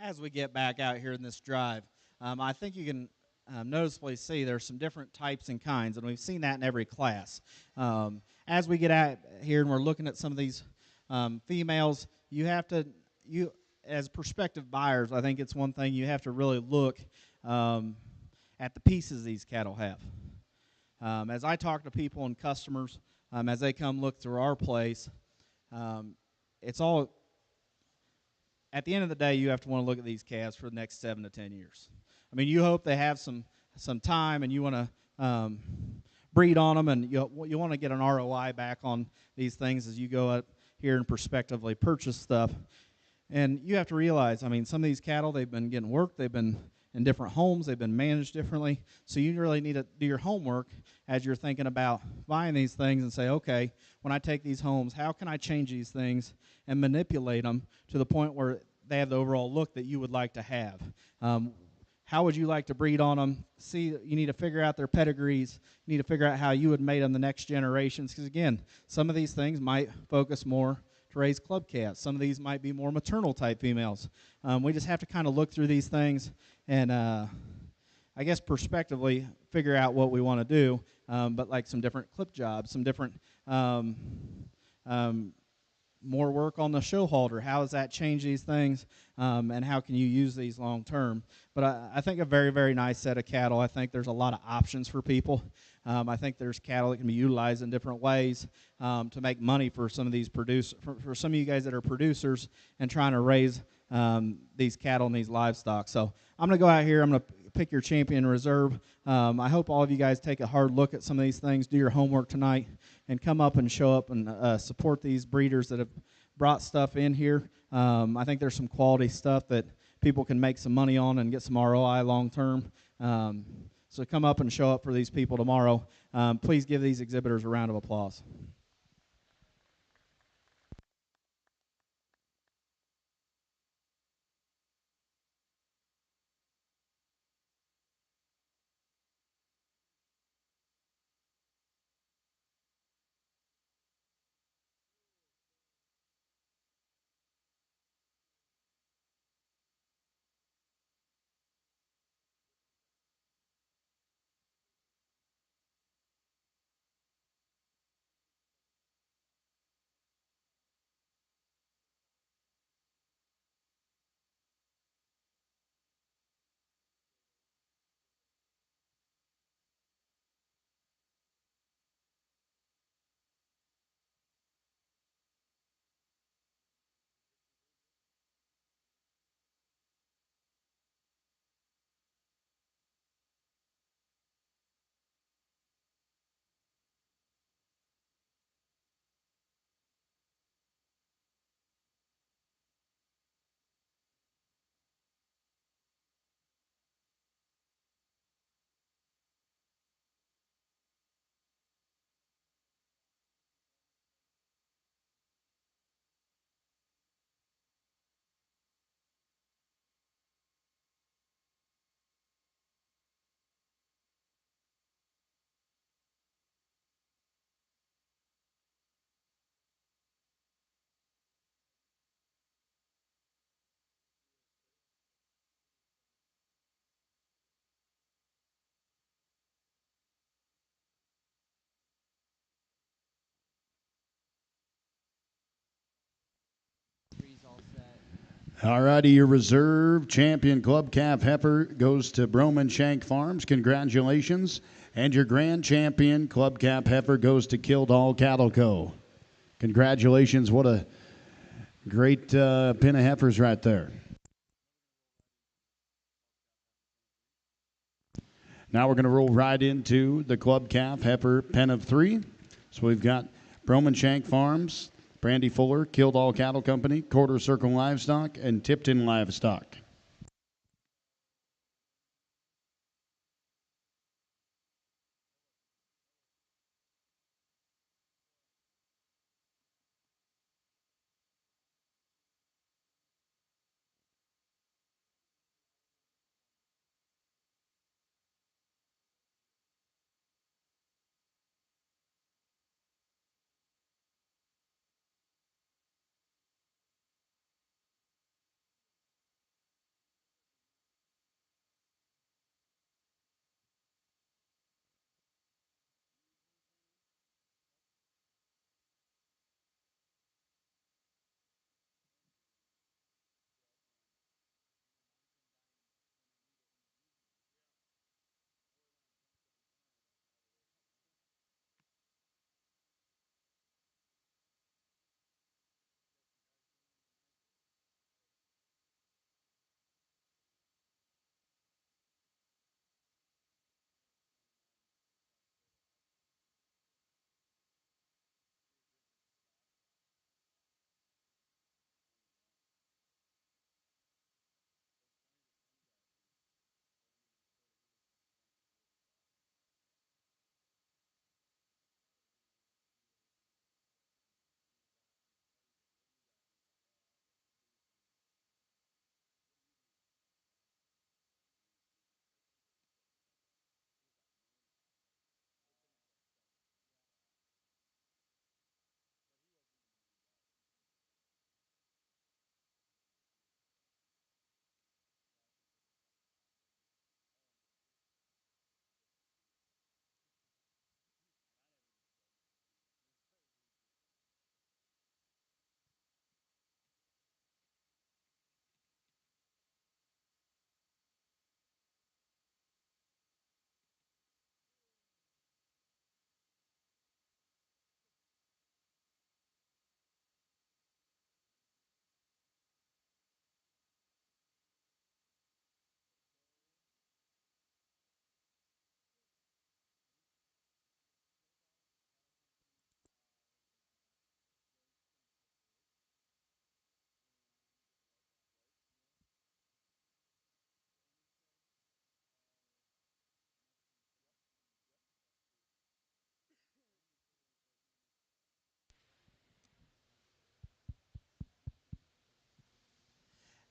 As we get back out here in this drive, I think you can noticeably see there's some different types and kinds, and we've seen that in every class. As we get out here and we're looking at some of these females, you as prospective buyers, I think it's one thing you have to really look at the pieces these cattle have. As I talk to people and customers, as they come look through our place, it's all at the end of the day, you have to want to look at these calves for the next 7 to 10 years. I mean, you hope they have some time, and you want to breed on them, and you want to get an ROI back on these things as you go up here and prospectively purchase stuff. And you have to realize, I mean, some of these cattle, they've been getting work, they've been in different homes, they've been managed differently. So you really need to do your homework as you're thinking about buying these things and say, okay, when I take these homes, how can I change these things and manipulate them to the point where they have the overall look that you would like to have? How would you like to breed on them? You need to figure out their pedigrees. You need to figure out how you would mate them the next generations. Because, again, some of these things might focus more to raise club calves. Some of these might be more maternal type females. We just have to kind of look through these things and, I guess, prospectively figure out what we want to do. But like some different clip jobs, some different more work on the show halter. How does that change these things, and how can you use these long term? But I think a very, very nice set of cattle. I think there's a lot of options for people. I think there's cattle that can be utilized in different ways to make money for some of these for some of you guys that are producers and trying to raise these cattle and these livestock. So I'm going to go out here. I'm going to pick your champion reserve. I hope all of you guys take a hard look at some of these things, do your homework tonight, and come up and show up and support these breeders that have brought stuff in here. I think there's some quality stuff that people can make some money on and get some ROI long term. So come up and show up for these people tomorrow. Please give these exhibitors a round of applause. All righty, your reserve champion club calf heifer goes to Broman Shank Farms. Congratulations. And your grand champion club calf heifer goes to Kildall Cattle Co. Congratulations. What a great pin of heifers right there. Now we're going to roll right into the club calf heifer pen of 3. So we've got Broman Shank Farms, Brandy Fuller, Kildall Cattle Company, Quarter Circle Livestock, and Tipton Livestock.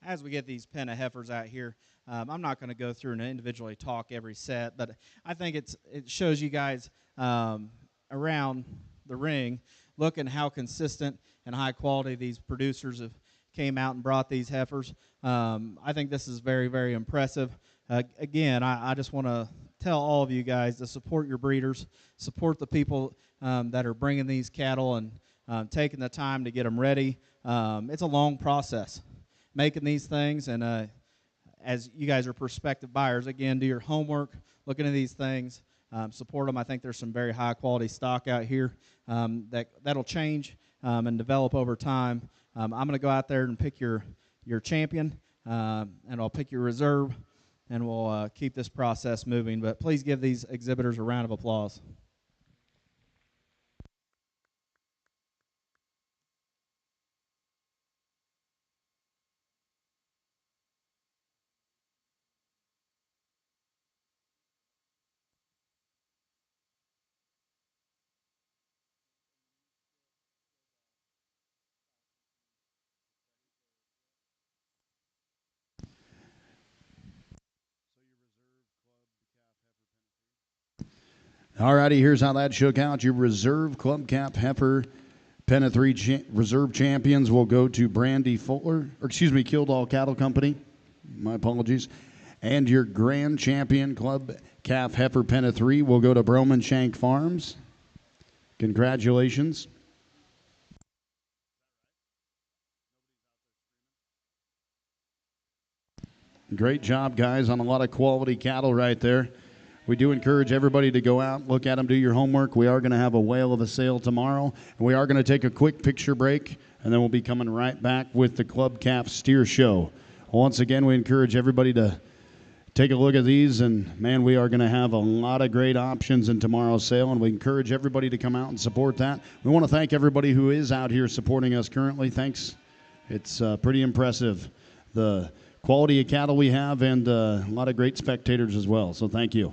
as we get these pen of heifers out here, I'm not going to go through and individually talk every set, but I think it shows you guys around the ring looking how consistent and high quality these producers have came out and brought these heifers. I think this is very, very impressive. Again, I just want to tell all of you guys to support your breeders, support the people that are bringing these cattle and taking the time to get them ready. It's a long process making these things, and as you guys are prospective buyers, again, do your homework, look into these things, support them. I think there's some very high quality stock out here that'll change and develop over time. I'm going to go out there and pick your champion, and I'll pick your reserve, and we'll keep this process moving. But please give these exhibitors a round of applause. All righty, here's how that shook out. Your reserve club cap heifer pen of 3 reserve champions will go to Brandy Fuller, or excuse me, Kildall Cattle Company. My apologies. And your grand champion club calf heifer pen of 3 will go to Broman Shank Farms. Congratulations. Great job, guys, on a lot of quality cattle right there. We do encourage everybody to go out, look at them, do your homework. We are going to have a whale of a sale tomorrow, and we are going to take a quick picture break, and then we'll be coming right back with the Club Calf Steer Show. Once again, we encourage everybody to take a look at these, and, man, we are going to have a lot of great options in tomorrow's sale, and we encourage everybody to come out and support that. We want to thank everybody who is out here supporting us currently. Thanks. It's pretty impressive, the quality of cattle we have, and a lot of great spectators as well, so thank you.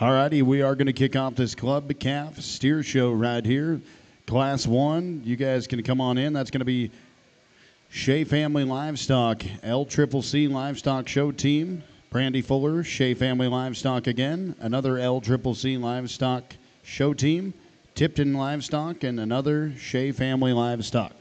All righty, we are going to kick off this Club Calf Steer Show right here. Class 1, you guys can come on in. That's going to be Shea Family Livestock, LCCC Livestock Show Team, Brandy Fuller, Shea Family Livestock again, another LCCC Livestock Show Team, Tipton Livestock, and another Shea Family Livestock.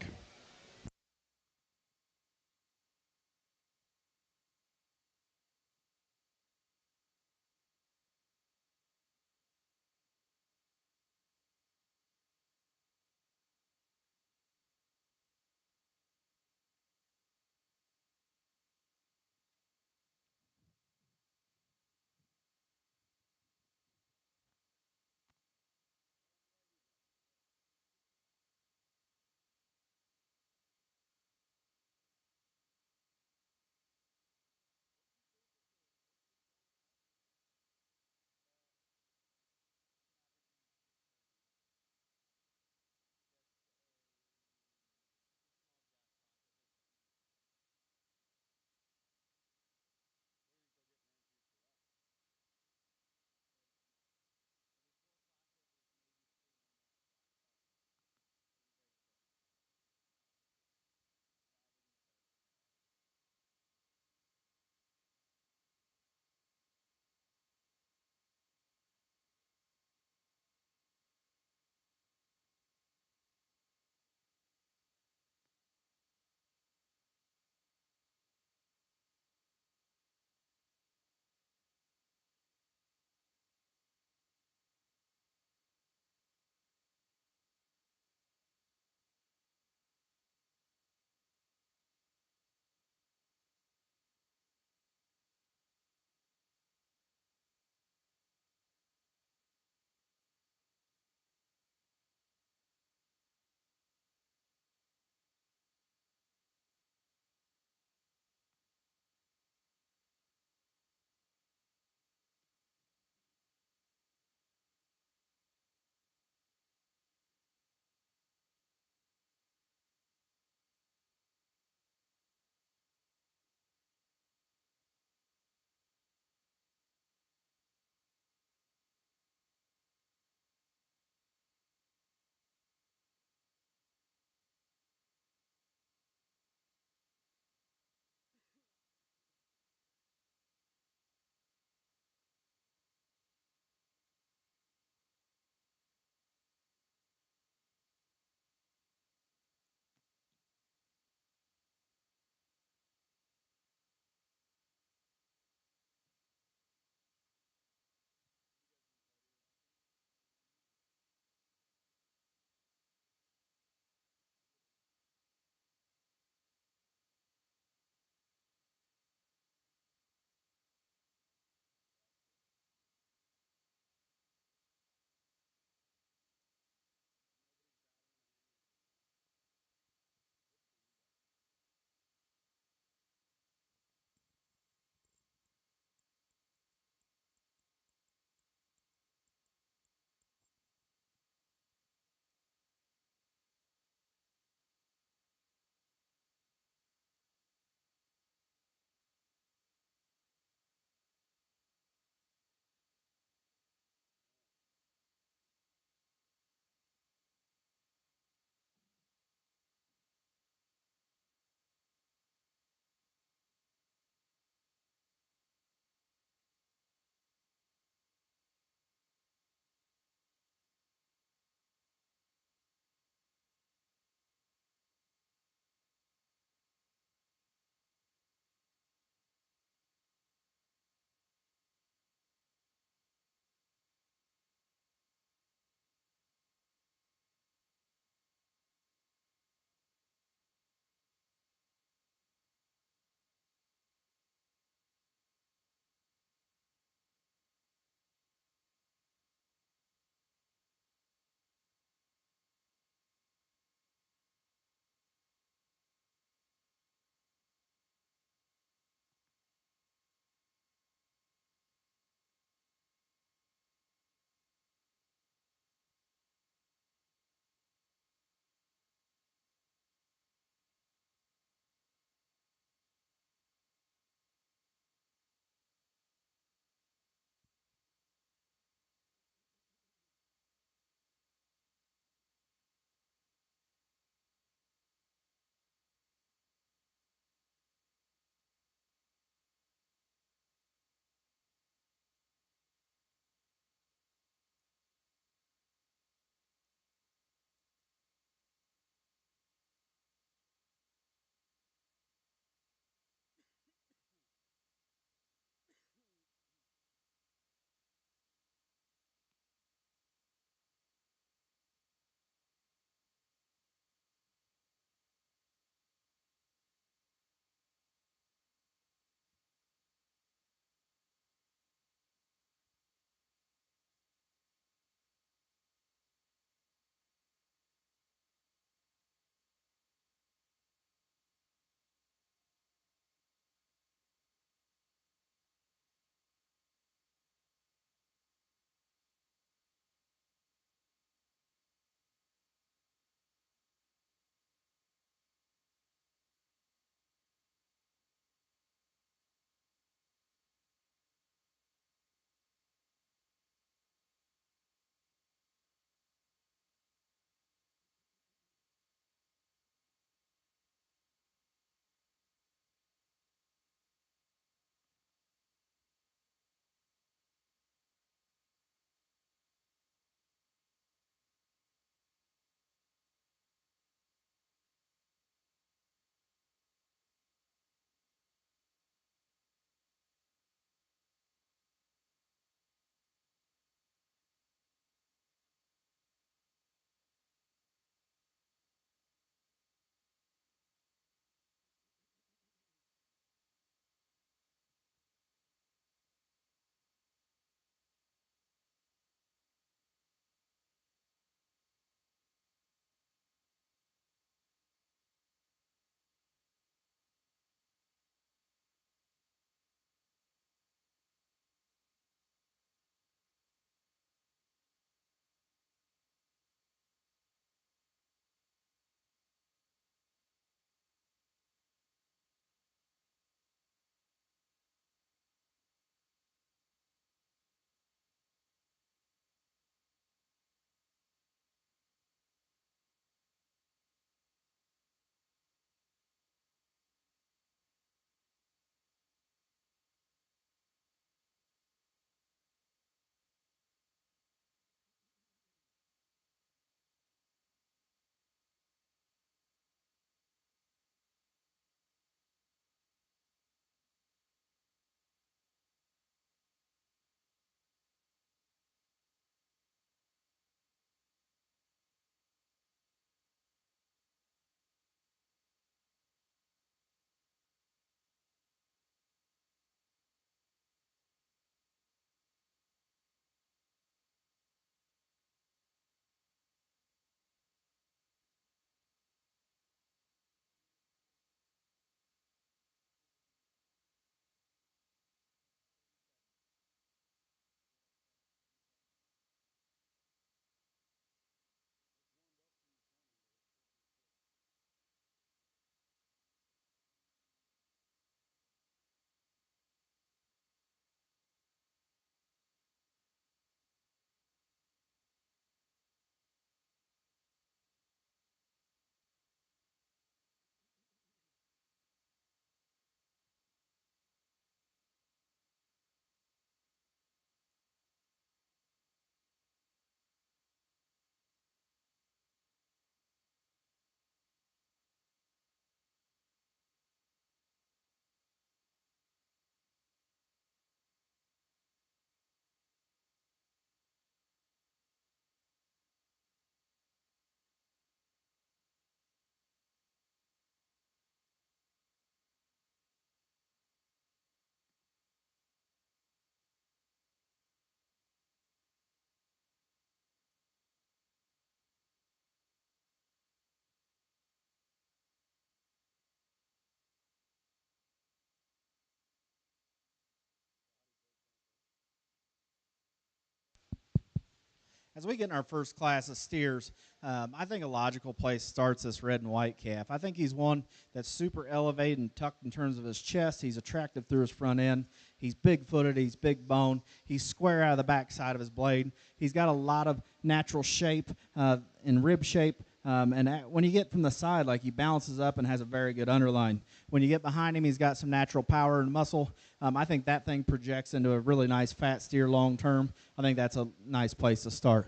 As we get in our first class of steers, I think a logical place starts this red and white calf. I think he's one that's super elevated and tucked in terms of his chest. He's attractive through his front end. He's big-footed. He's big bone. He's square out of the back side of his blade. He's got a lot of natural shape and rib shape. When you get from the side, like, he balances up and has a very good underline. When you get behind him, he's got some natural power and muscle. I think that thing projects into a really nice fat steer long term. I think that's a nice place to start.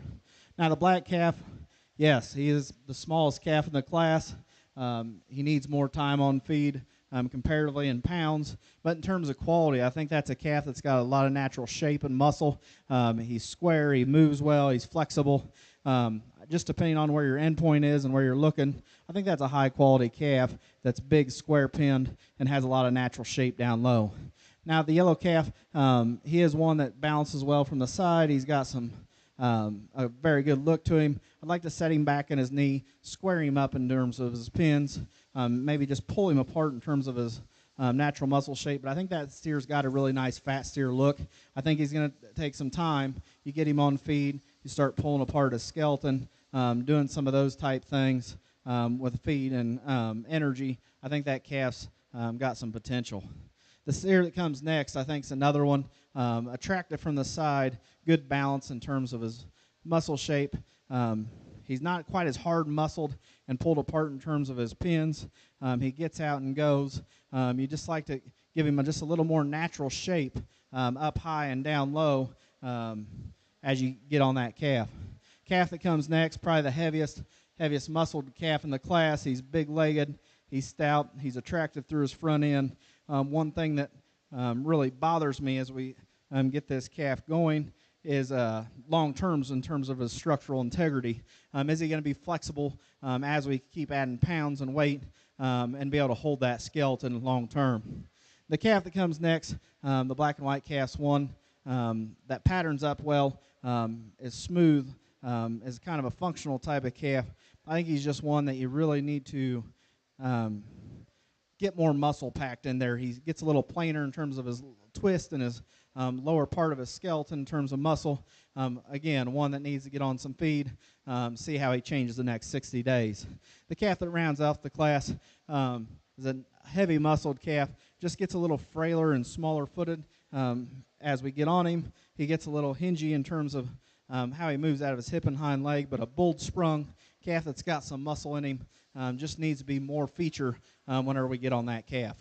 Now, the black calf, yes, he is the smallest calf in the class. He needs more time on feed comparatively in pounds. But in terms of quality, I think that's a calf that's got a lot of natural shape and muscle. He's square. He moves well. He's flexible. Just depending on where your endpoint is and where you're looking, I think that's a high-quality calf that's big, square-pinned, and has a lot of natural shape down low. Now, the yellow calf, he is one that balances well from the side. He's got a very good look to him. I'd like to set him back in his knee, square him up in terms of his pins, maybe just pull him apart in terms of his natural muscle shape. But I think that steer's got a really nice fat steer look. I think he's going to take some time. You get him on feed, you start pulling apart his skeleton, doing some of those type things with feed and energy. I think that calf's got some potential. The steer that comes next, I think, is another one. Attractive from the side, good balance in terms of his muscle shape. He's not quite as hard muscled and pulled apart in terms of his pins. He gets out and goes. You just like to give him just a little more natural shape up high and down low as you get on that calf. Calf that comes next, probably the heaviest muscled calf in the class. He's big-legged. He's stout. He's attractive through his front end. One thing that really bothers me as we get this calf going is long terms in terms of his structural integrity. Is he going to be flexible as we keep adding pounds and weight and be able to hold that skeleton long term? The calf that comes next, the black and white calf's one that patterns up well, is smooth, is kind of a functional type of calf. I think he's just one that you really need to get more muscle packed in there. He gets a little plainer in terms of his twist and his lower part of his skeleton in terms of muscle. Again, one that needs to get on some feed, see how he changes the next 60 days. The calf that rounds off the class is a heavy muscled calf, just gets a little frailer and smaller footed as we get on him. He gets a little hingy in terms of how he moves out of his hip and hind leg, but a bold sprung calf that's got some muscle in him. Just needs to be more feature whenever we get on that calf.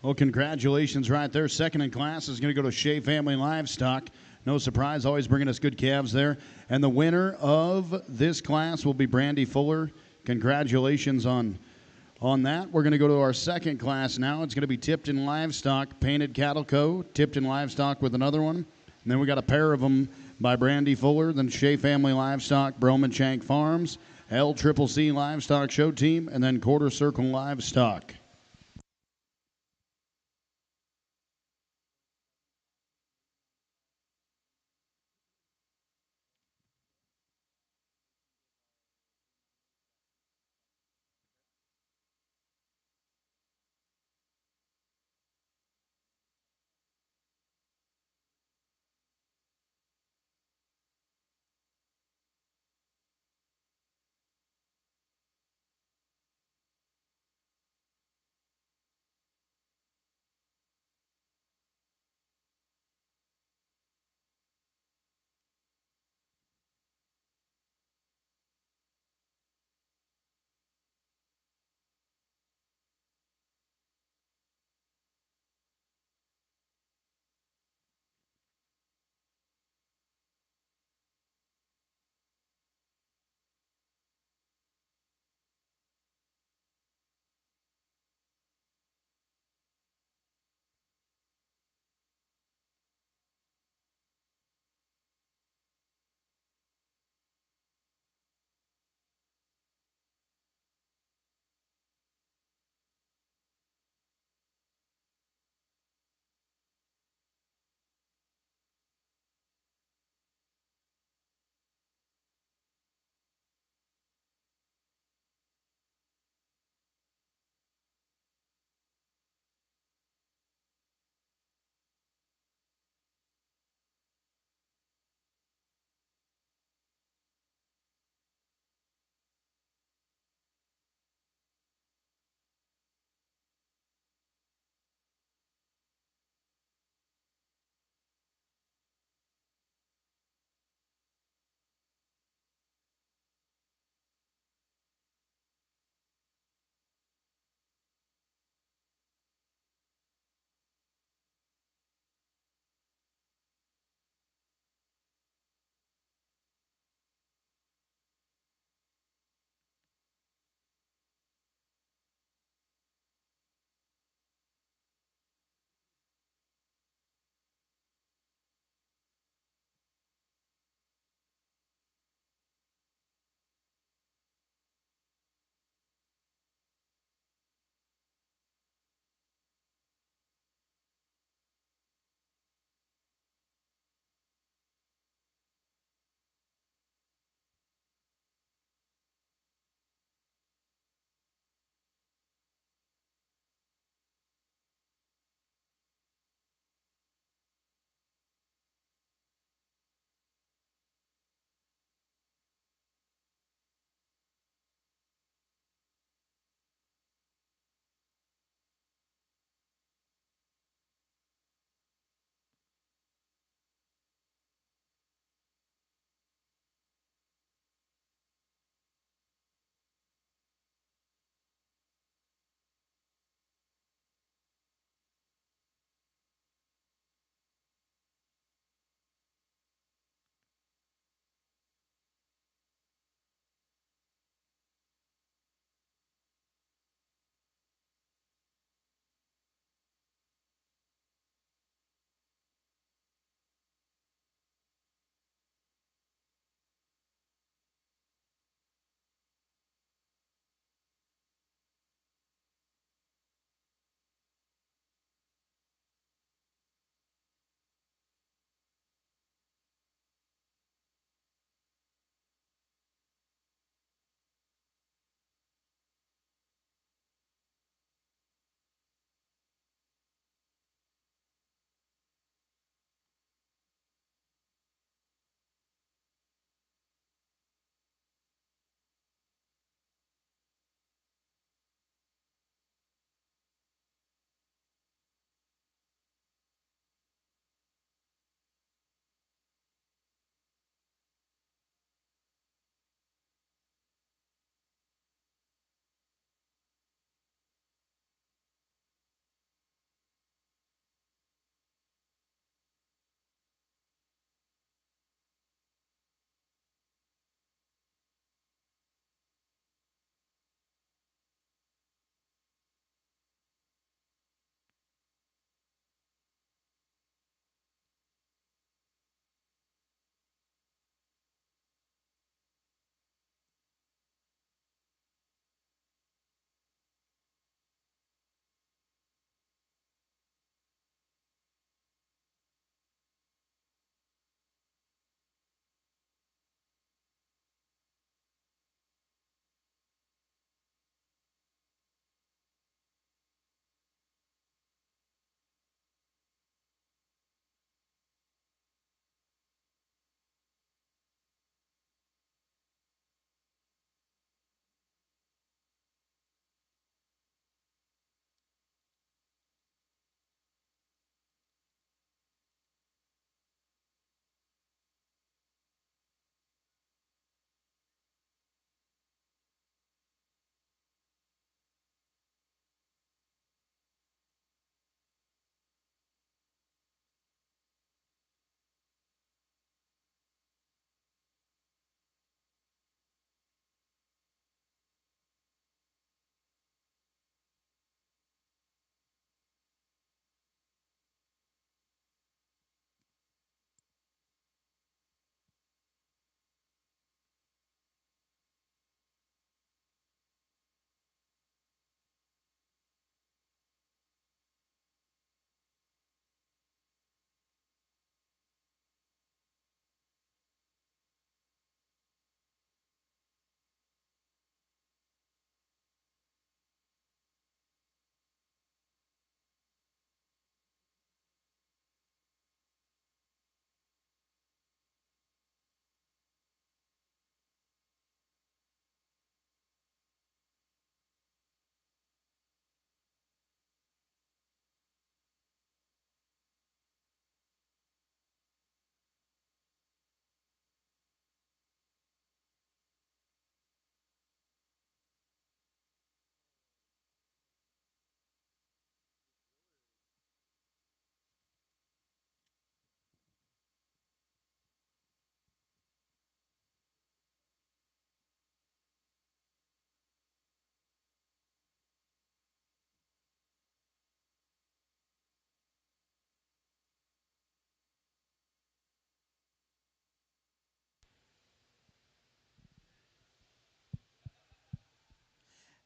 Well, congratulations right there. Second in class is going to go to Shea Family Livestock. No surprise, always bringing us good calves there. And the winner of this class will be Brandy Fuller. Congratulations on that. We're going to go to our second class now. It's going to be Tipton Livestock, Painted Cattle Co. Tipton Livestock with another one. And then we got a pair of them by Brandy Fuller, then Shea Family Livestock, Broman Shank Farms, LCCC Livestock Show Team, and then Quarter Circle Livestock.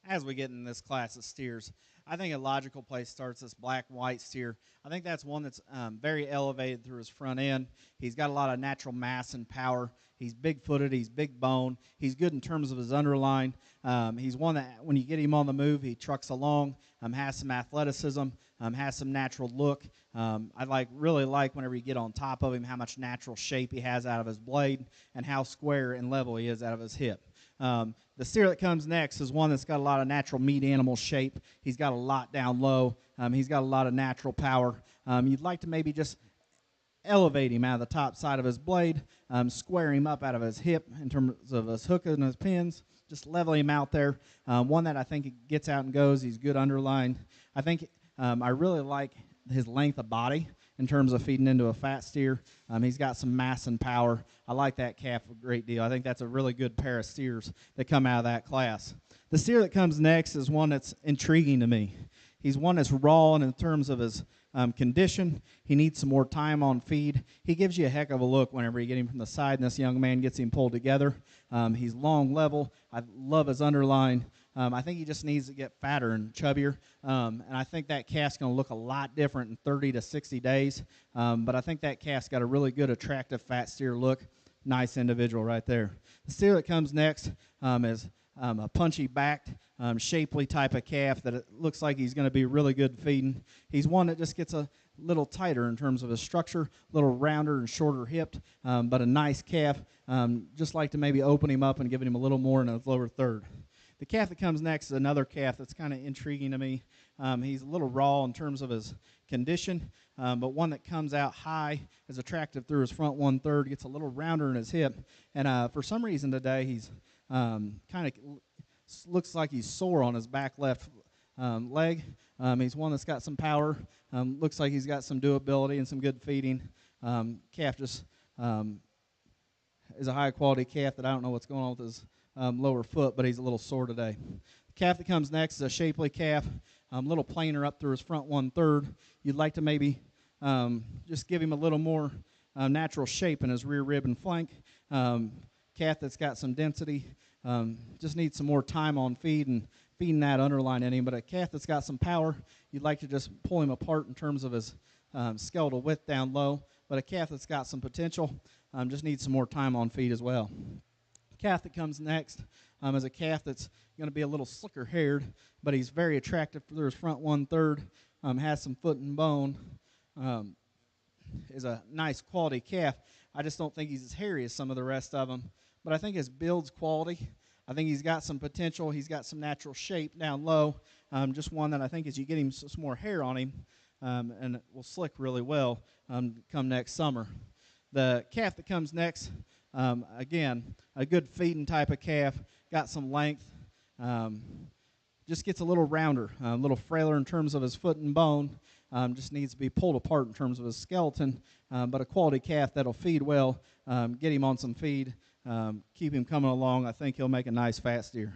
as we get in this class of steers, I think a logical place starts this black and white steer. I think that's one that's very elevated through his front end. He's got a lot of natural mass and power. He's big-footed. He's big bone. He's good in terms of his underline. He's one that when you get him on the move, he trucks along, has some athleticism, has some natural look. I really like whenever you get on top of him how much natural shape he has out of his blade and how square and level he is out of his hip. The steer that comes next is one that's got a lot of natural meat animal shape. He's got a lot down low. He's got a lot of natural power. You'd like to maybe just elevate him out of the top side of his blade, square him up out of his hip in terms of his hook and his pins, just level him out there. One that I think gets out and goes. He's good underlined. I think I really like his length of body in terms of feeding into a fat steer. He's got some mass and power. I like that calf a great deal. I think that's a really good pair of steers that come out of that class. The steer that comes next is one that's intriguing to me. He's one that's raw, and in terms of his condition, he needs some more time on feed. He gives you a heck of a look whenever you get him from the side, and this young man gets him pulled together. He's long level. I love his underline. I think he just needs to get fatter and chubbier, and I think that calf's going to look a lot different in 30 to 60 days, but I think that calf's got a really good, attractive, fat steer look. Nice individual right there. The steer that comes next is a punchy-backed, shapely type of calf that it looks like he's going to be really good feeding. He's one that just gets a little tighter in terms of his structure, a little rounder and shorter hipped, but a nice calf. Just like to maybe open him up and give him a little more in his lower third. The calf that comes next is another calf that's kind of intriguing to me. He's a little raw in terms of his condition, but one that comes out high, is attractive through his front 1/3, gets a little rounder in his hip, and for some reason today he's kind of looks like he's sore on his back left leg. He's one that's got some power, looks like he's got some doability and some good feeding. Calf just is a high-quality calf that I don't know what's going on with his lower foot, but he's a little sore today. The calf that comes next is a shapely calf, a little plainer up through his front 1/3. You'd like to maybe just give him a little more natural shape in his rear rib and flank. Calf that's got some density, just needs some more time on feed and feeding that underline in him. But a calf that's got some power, you'd like to just pull him apart in terms of his skeletal width down low. But a calf that's got some potential just needs some more time on feed as well. Calf that comes next is a calf that's going to be a little slicker haired, but he's very attractive through his front 1/3, has some foot and bone, is a nice quality calf. I just don't think he's as hairy as some of the rest of them, but I think his build's quality. I think he's got some potential. He's got some natural shape down low, just one that I think as you get him some more hair on him, and it will slick really well come next summer. The calf that comes next, again, a good feeding type of calf, got some length, just gets a little rounder, a little frailer in terms of his foot and bone, just needs to be pulled apart in terms of his skeleton, but a quality calf that'll feed well, get him on some feed, keep him coming along. I think he'll make a nice fat steer.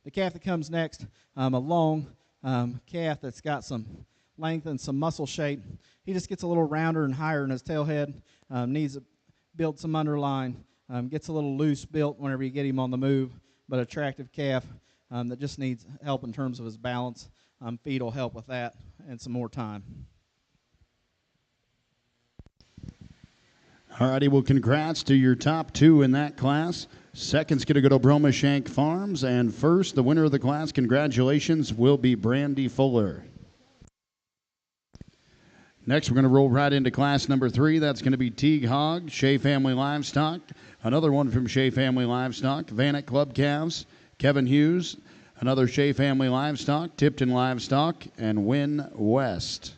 The calf that comes next, a long calf that's got some length and some muscle shape. He just gets a little rounder and higher in his tailhead, needs to build some underline, gets a little loose built whenever you get him on the move, but attractive calf that just needs help in terms of his balance. Feed will help with that and some more time. All righty, well, congrats to your top two in that class. Second's going to go to Broma Shank Farms, and first, the winner of the class, congratulations, will be Brandy Fuller. Next, we're going to roll right into class number 3. That's going to be Teague Hog, Shea Family Livestock. Another one from Shea Family Livestock, Vanek Club Calves, Kevin Hughes. Another Shea Family Livestock, Tipton Livestock, and Win West.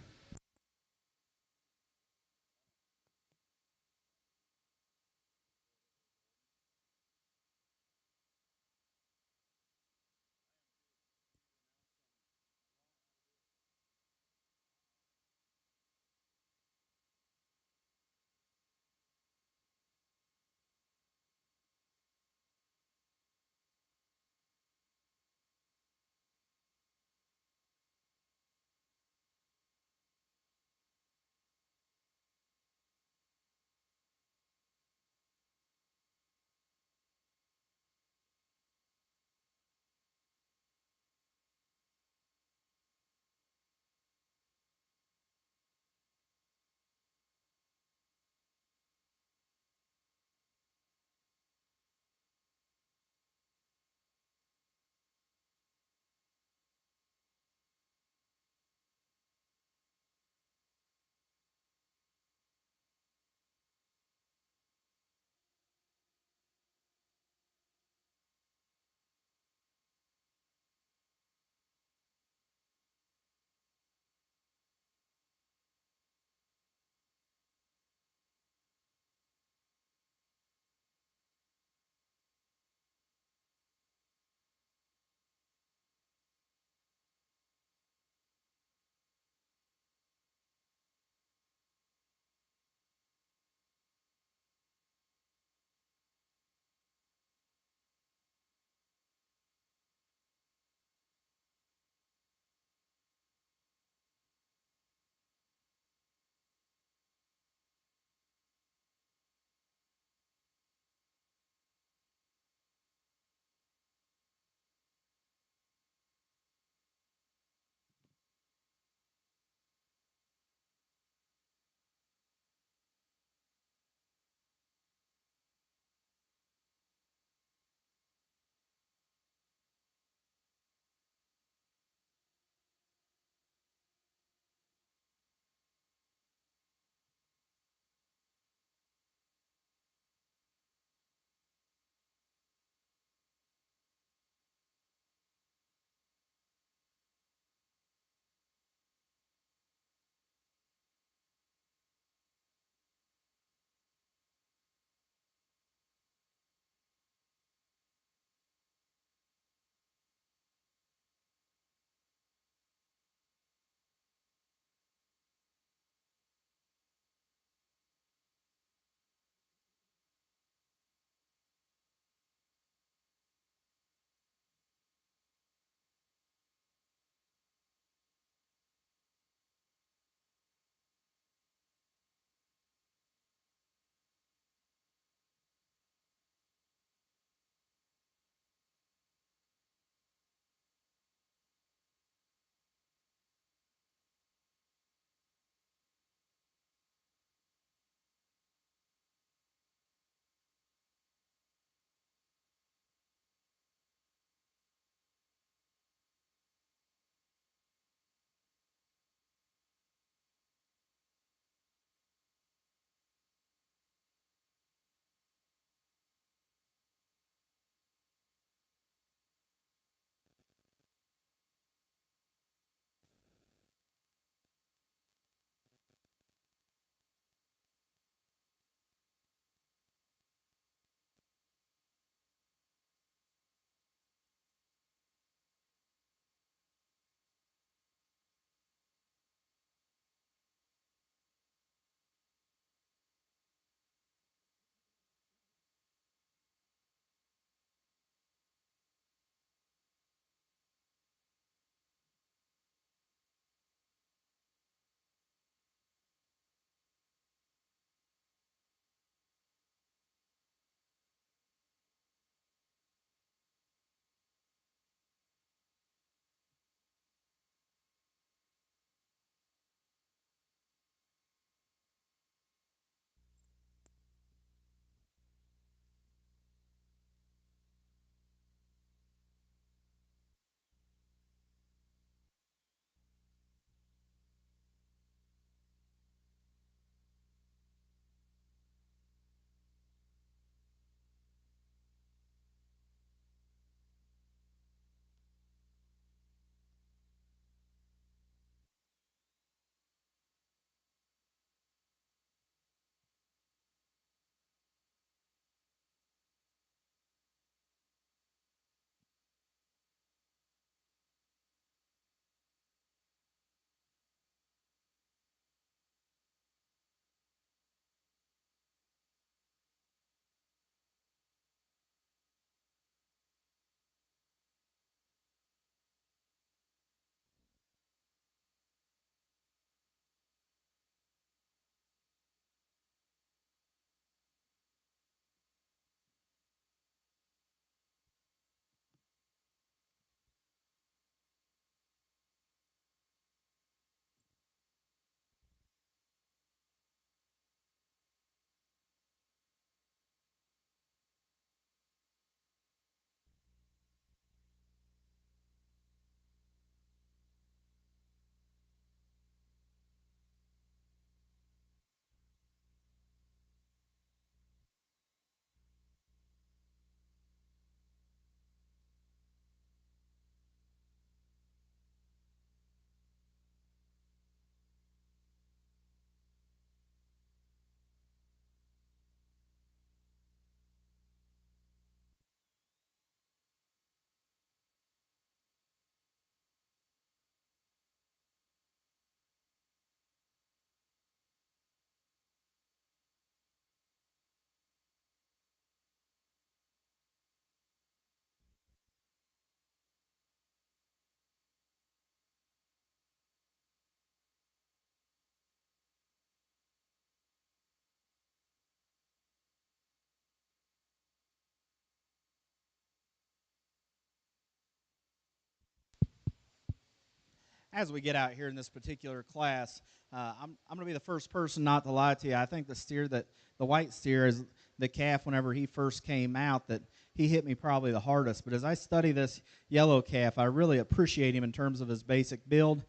as we get out here in this particular class, I'm going to be the first person not to lie to you. I think the white steer is the calf whenever he first came out that he hit me probably the hardest. But as I study this yellow calf, I really appreciate him in terms of his basic build.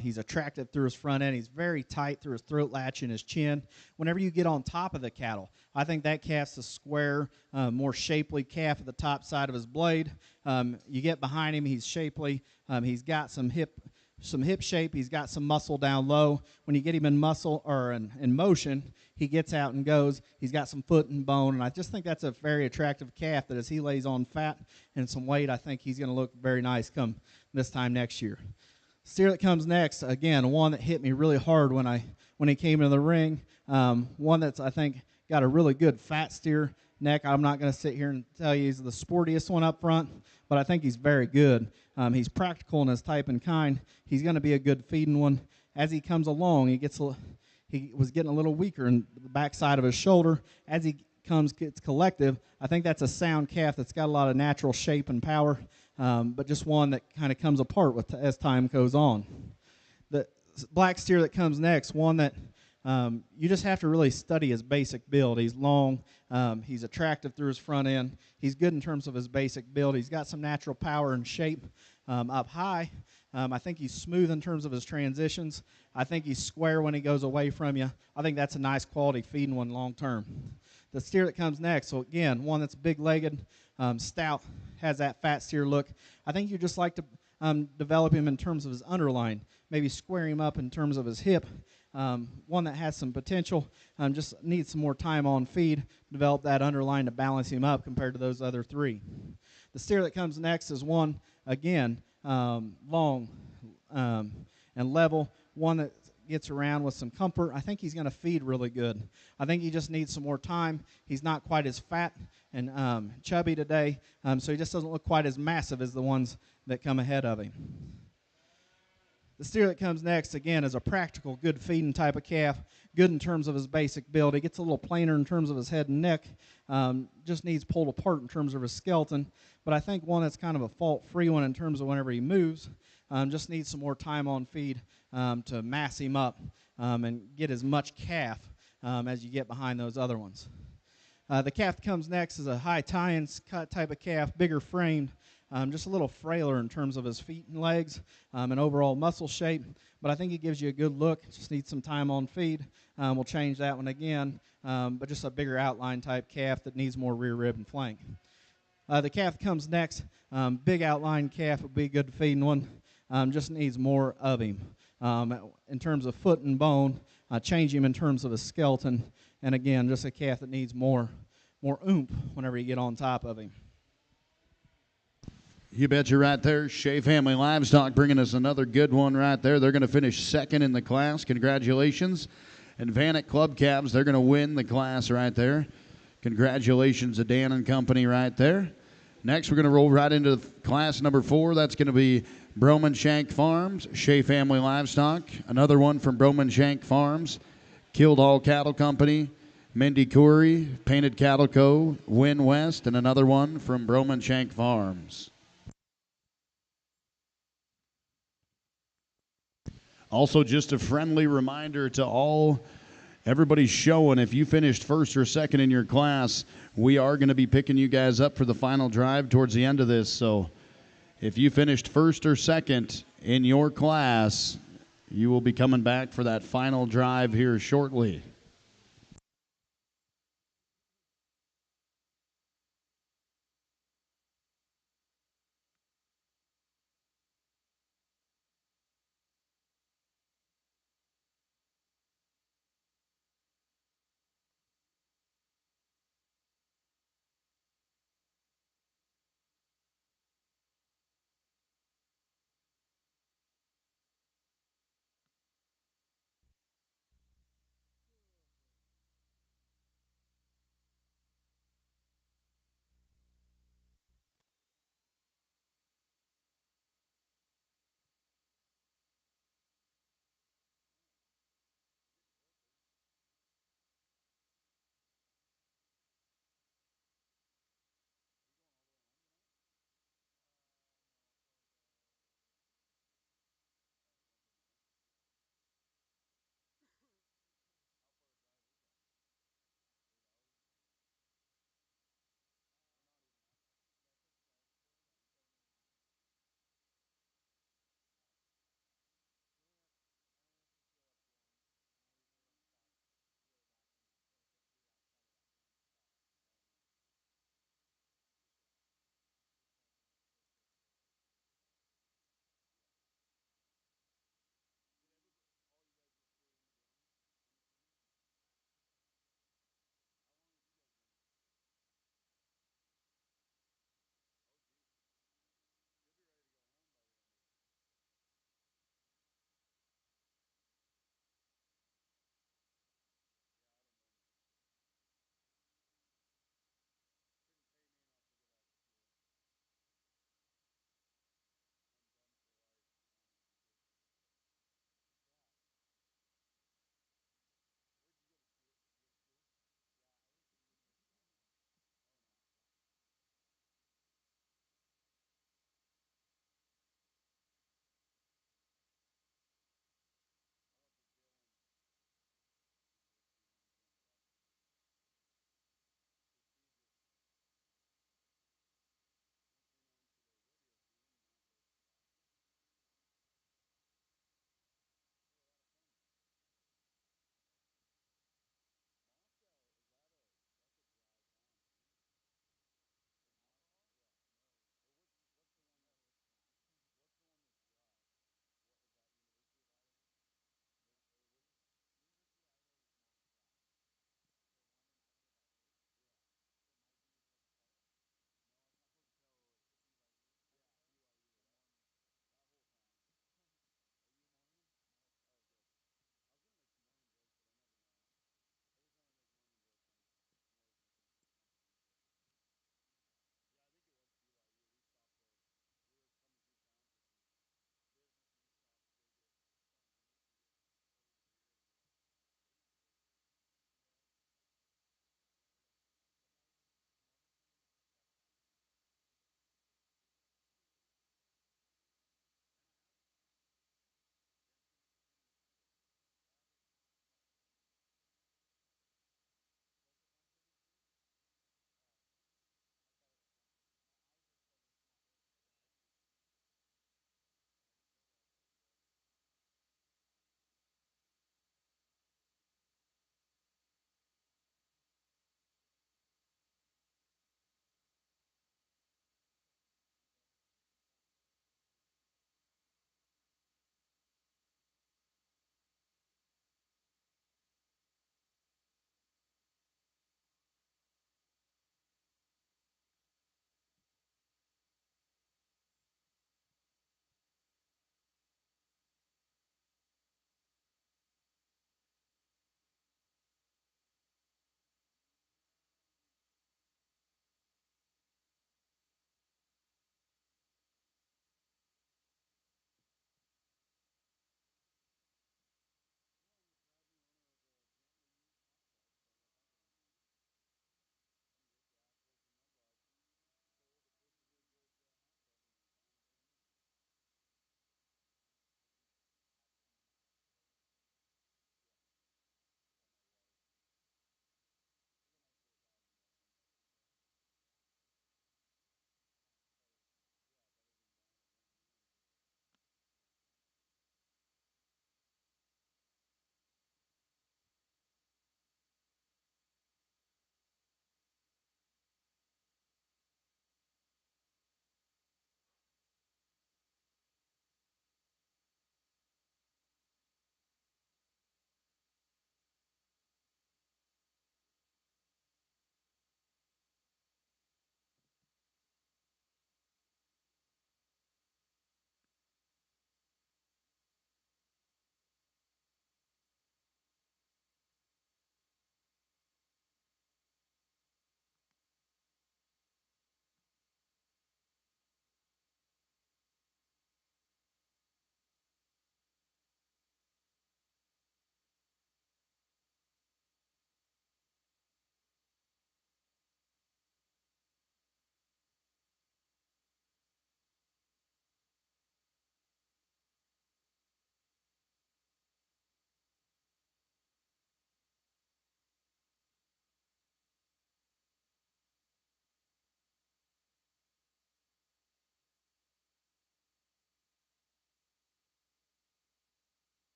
He's attractive through his front end. He's very tight through his throat latch and his chin. Whenever you get on top of the cattle, I think that calf's a square, more shapely calf at the top side of his blade. You get behind him, he's shapely. He's got some hip shape. He's got some muscle down low. When you get him in muscle or in motion, he gets out and goes. He's got some foot and bone, and I just think that's a very attractive calf that as he lays on fat and some weight, I think he's going to look very nice come this time next year. Steer that comes next, again, one that hit me really hard when he came into the ring. One that's, I think, got a really good fat steer neck. I'm not going to sit here and tell you he's the sportiest one up front, but I think he's very good. He's practical in his type and kind. He's going to be a good feeding one. As he comes along, he was getting a little weaker in the backside of his shoulder. As he gets collective, I think that's a sound calf that's got a lot of natural shape and power, but just one that kind of comes apart as time goes on. The black steer that comes next, one that you just have to really study his basic build. He's long. He's attractive through his front end. He's good in terms of his basic build. He's got some natural power and shape up high. I think he's smooth in terms of his transitions. I think he's square when he goes away from you. I think that's a nice quality feeding one long term. The steer that comes next, so again, one that's big-legged, stout, has that fat steer look. I think you just like to develop him in terms of his underline, maybe square him up in terms of his hip. One that has some potential, just needs some more time on feed, develop that underline to balance him up compared to those other three. The steer that comes next is one, again, long and level, one that gets around with some comfort. I think he's going to feed really good. I think he just needs some more time. He's not quite as fat and chubby today, so he just doesn't look quite as massive as the ones that come ahead of him. The steer that comes next, again, is a practical, good feeding type of calf, good in terms of his basic build. He gets a little plainer in terms of his head and neck, just needs pulled apart in terms of his skeleton, but I think one that's kind of a fault-free one in terms of whenever he moves, just needs some more time on feed to mass him up and get as much calf as you get behind those other ones. The calf that comes next is a high tie-in type of calf, bigger framed, just a little frailer in terms of his feet and legs and overall muscle shape, but I think he gives you a good look. Just needs some time on feed. We'll change that one again, but just a bigger outline type calf that needs more rear rib and flank. The calf that comes next, big outline calf would be a good feeding one. Just needs more of him. In terms of foot and bone, change him in terms of his skeleton, and again, just a calf that needs more oomph whenever you get on top of him. You bet you're right there. Shea Family Livestock bringing us another good one right there. They're going to finish second in the class. Congratulations. And Vanek Club Calves, they're going to win the class right there. Congratulations to Dan and company right there. Next, we're going to roll right into class number 4. That's going to be Broman Shank Farms, Shea Family Livestock. Another one from Broman Shank Farms, Kildall Cattle Company, Mindy Coury, Painted Cattle Co., Win West, and another one from Broman Shank Farms. Also, just a friendly reminder to everybody's showing, if you finished first or second in your class, we are going to be picking you guys up for the final drive towards the end of this. So if you finished first or second in your class, you will be coming back for that final drive here shortly.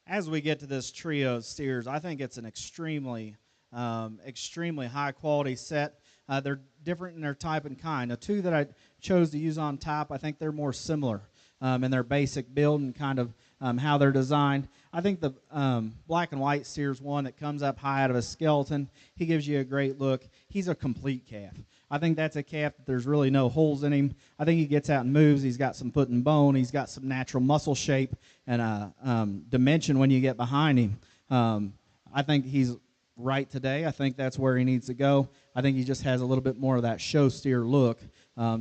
as we get to this trio of steers, I think it's an extremely high quality set. They're different in their type and kind. The two that I chose to use on top, I think they're more similar in their basic build and kind of how they're designed. I think the black and white steer's one that comes up high out of a skeleton. He gives you a great look. He's a complete calf. I think that's a calf that there's really no holes in him. I think he gets out and moves. He's got some foot and bone. He's got some natural muscle shape and dimension when you get behind him. I think he's right today. I think that's where he needs to go. I think he just has a little bit more of that show steer look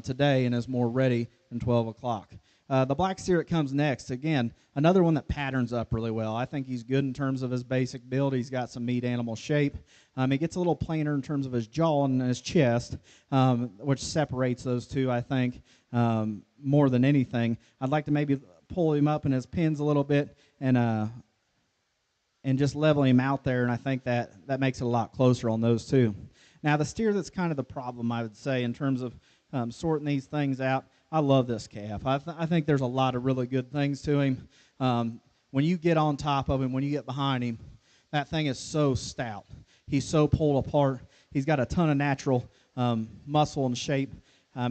today and is more ready than 12 o'clock. The black steer that comes next, again, another one that patterns up really well. I think he's good in terms of his basic build. He's got some meat animal shape. He gets a little plainer in terms of his jaw and his chest, which separates those two, I think, more than anything. I'd like to maybe pull him up in his pins a little bit and just level him out there, and I think that makes it a lot closer on those two. Now, the steer that's kind of the problem, I would say, in terms of sorting these things out, I love this calf. I think there's a lot of really good things to him. When you get on top of him, when you get behind him, that thing is so stout. He's so pulled apart. He's got a ton of natural muscle and shape.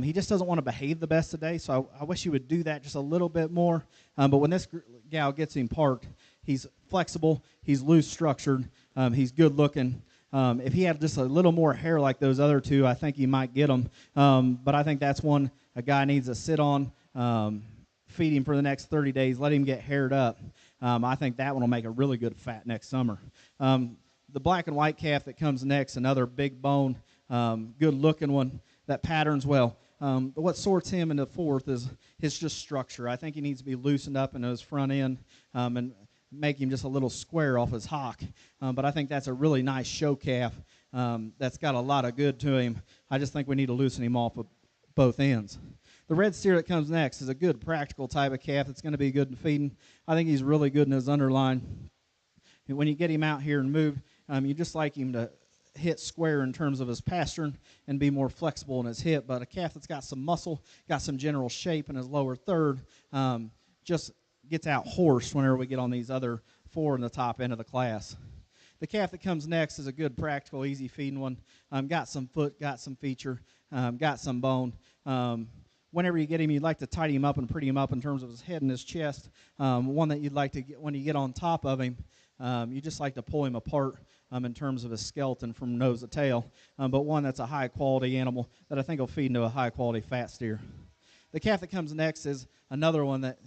He just doesn't want to behave the best today, so I wish he would do that just a little bit more. But when this gal gets him parked, he's flexible, he's loose structured, he's good looking. If he had just a little more hair like those other two, I think he might get him. But I think that's one a guy needs to sit on, feed him for the next 30 days, let him get haired up. I think that one will make a really good fat next summer. The black and white calf that comes next, another big bone, good looking one that patterns well. But what sorts him into fourth is his just structure. I think he needs to be loosened up in his front end and make him just a little square off his hock. But I think that's a really nice show calf that's got a lot of good to him. I just think we need to loosen him off of both ends. The red steer that comes next is a good practical type of calf that's going to be good in feeding. I think he's really good in his underline. And when you get him out here and move, you just like him to hit square in terms of his pastern and be more flexible in his hip. But a calf that's got some muscle, got some general shape in his lower third, just gets out horsed whenever we get on these other four in the top end of the class. The calf that comes next is a good, practical, easy feeding one. Got some foot, got some feature, got some bone. Whenever you get him, you'd like to tidy him up and pretty him up in terms of his head and his chest. One that you'd like to get when you get on top of him, you just like to pull him apart in terms of his skeleton from nose to tail. But one that's a high-quality animal that I think will feed into a high-quality fat steer. The calf that comes next is another one that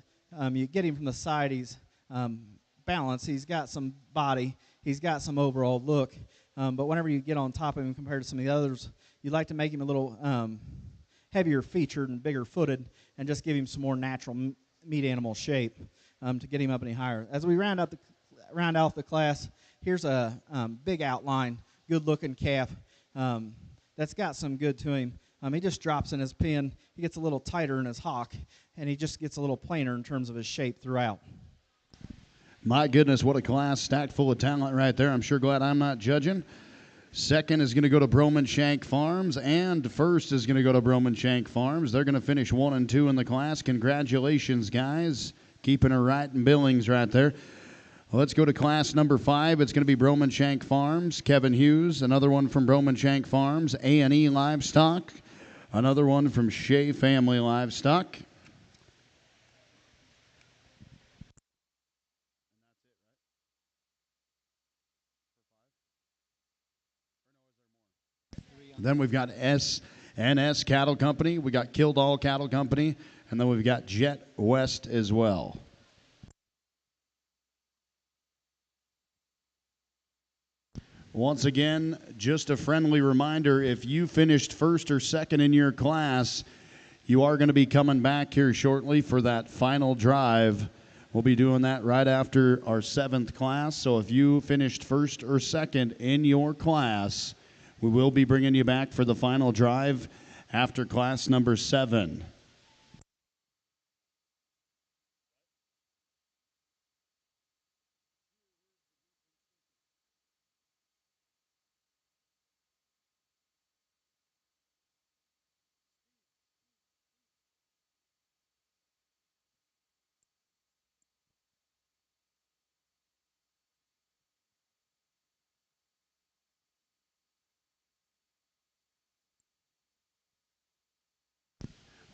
you get him from the side. He's balanced. He's got some body. He's got some overall look. But whenever you get on top of him compared to some of the others, you'd like to make him a little heavier featured and bigger footed and just give him some more natural meat animal shape to get him up any higher. As we round out the class, here's a big outline, good looking calf that's got some good to him. He just drops in his pin. He gets a little tighter in his hock, and he just gets a little plainer in terms of his shape throughout. My goodness, what a class stacked full of talent right there. I'm sure glad I'm not judging. Second is going to go to Broman Shank Farms, and first is going to go to Broman Shank Farms. They're going to finish 1 and 2 in the class. Congratulations, guys. Keeping her right in Billings right there. Let's go to class number 5. It's going to be Broman Shank Farms. Kevin Hughes, another one from Broman Shank Farms. A&E Livestock, another one from Shea Family Livestock. Then we've got S&S Cattle Company. We got Kildall Cattle Company. And then we've got Jet West as well. Once again, just a friendly reminder, if you finished first or second in your class, you are going to be coming back here shortly for that final drive. We'll be doing that right after our 7th class. So if you finished first or second in your class, we will be bringing you back for the final drive after class number 7.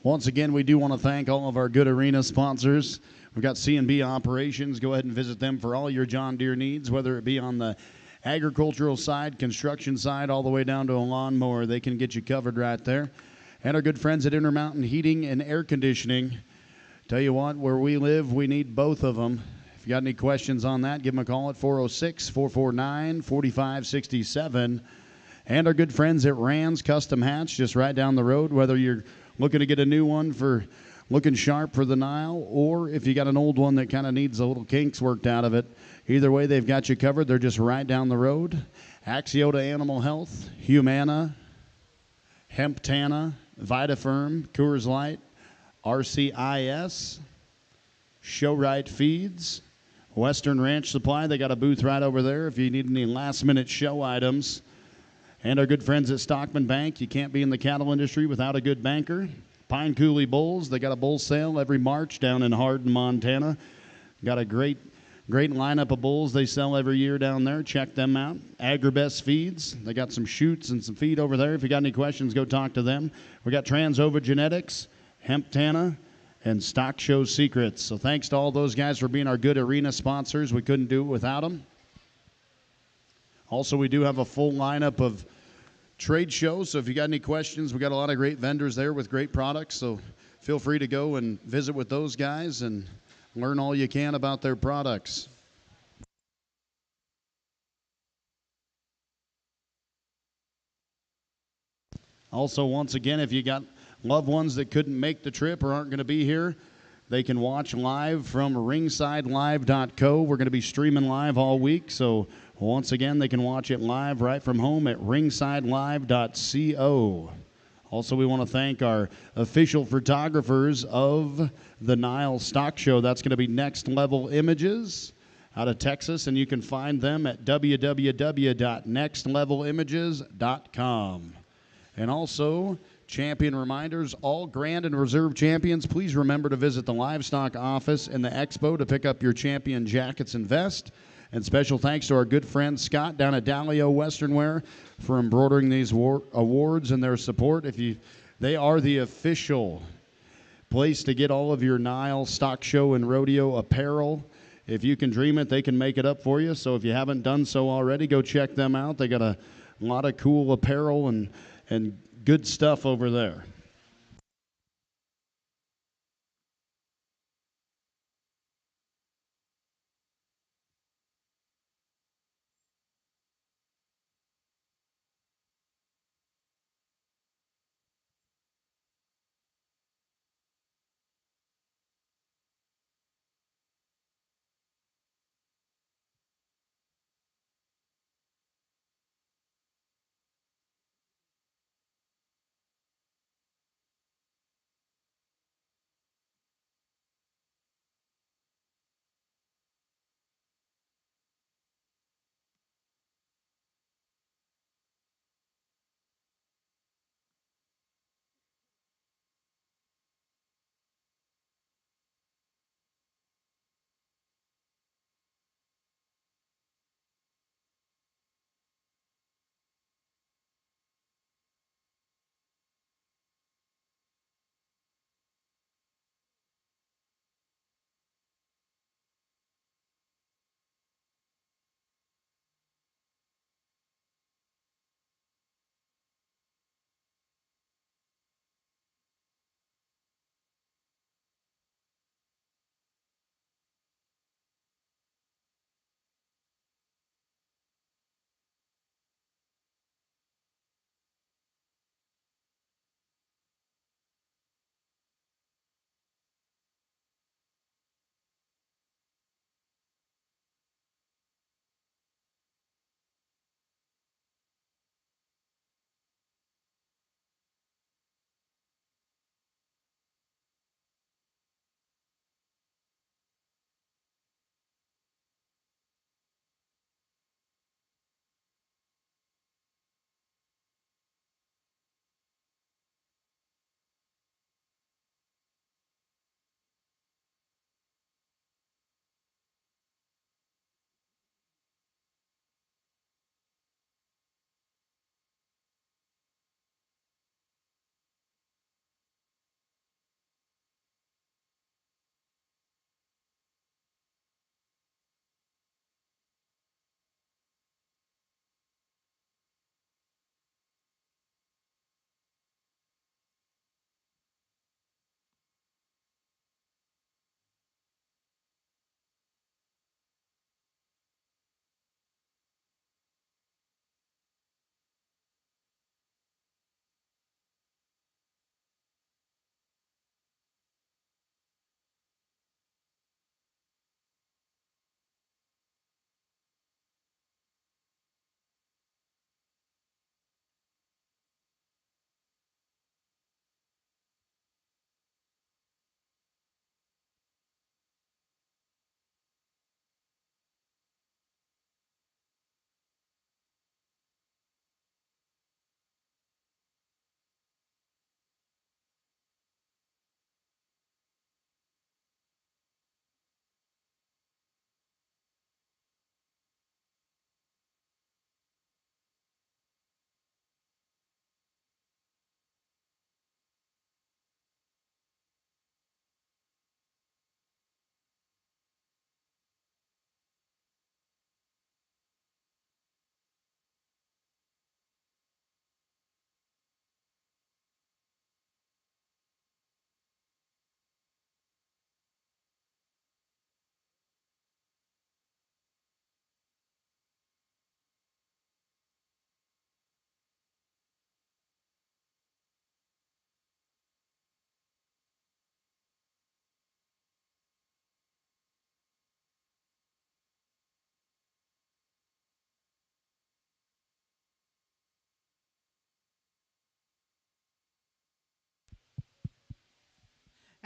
Once again, we do want to thank all of our good arena sponsors. We've got C&B Operations. Go ahead and visit them for all your John Deere needs, whether it be on the agricultural side, construction side, all the way down to a lawnmower. They can get you covered right there. And our good friends at Intermountain Heating and Air Conditioning. Tell you what, where we live, we need both of them. If you got any questions on that, give them a call at 406-449-4567. And our good friends at Rand's Custom Hats, just right down the road, whether you're looking to get a new one for looking sharp for the Nile, or if you got an old one that kind of needs a little kinks worked out of it, either way, they've got you covered. They're just right down the road. Axiota Animal Health, Humana, Hemptana, Vitafirm, Coors Light, RCIS, ShowRite Feeds, Western Ranch Supply. They got a booth right over there if you need any last-minute show items. And our good friends at Stockman Bank. You can't be in the cattle industry without a good banker. Pine Coulee Bulls. They got a bull sale every March down in Hardin, Montana. Got a great lineup of bulls they sell every year down there. Check them out. Agribest Feeds. They got some chutes and some feed over there. If you got any questions, go talk to them. We got Transova Genetics, Hemptana, and Stock Show Secrets. So thanks to all those guys for being our good arena sponsors. We couldn't do it without them. Also, we do have a full lineup of trade shows, so if you got any questions, we got a lot of great vendors there with great products, so feel free to go and visit with those guys and learn all you can about their products. Also, once again, if you got loved ones that couldn't make the trip or aren't going to be here, they can watch live from ringsidelive.co. We're going to be streaming live all week, so once again, they can watch it live right from home at ringsidelive.co. Also, we want to thank our official photographers of the NILE Stock Show. That's going to be Next Level Images out of Texas, and you can find them at www.nextlevelimages.com. And also, champion reminders, all Grand and Reserve champions, please remember to visit the livestock office in the expo to pick up your champion jackets and vest. And special thanks to our good friend Scott down at Dalio Western Wear for embroidering these awards and their support. They are the official place to get all of your NILE Stock Show and Rodeo apparel. If you can dream it, they can make it up for you. So if you haven't done so already, go check them out. They got a lot of cool apparel and good stuff over there.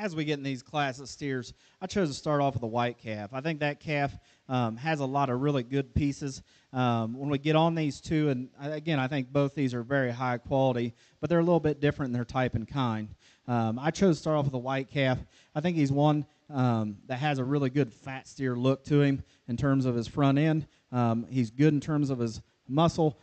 as we get in these class of steers, I chose to start off with a white calf. I think that calf has a lot of really good pieces. When we get on these two, and again, I think both these are very high quality, but they're a little bit different in their type and kind. I chose to start off with a white calf. I think he's one that has a really good fat steer look to him in terms of his front end. He's good in terms of his muscle.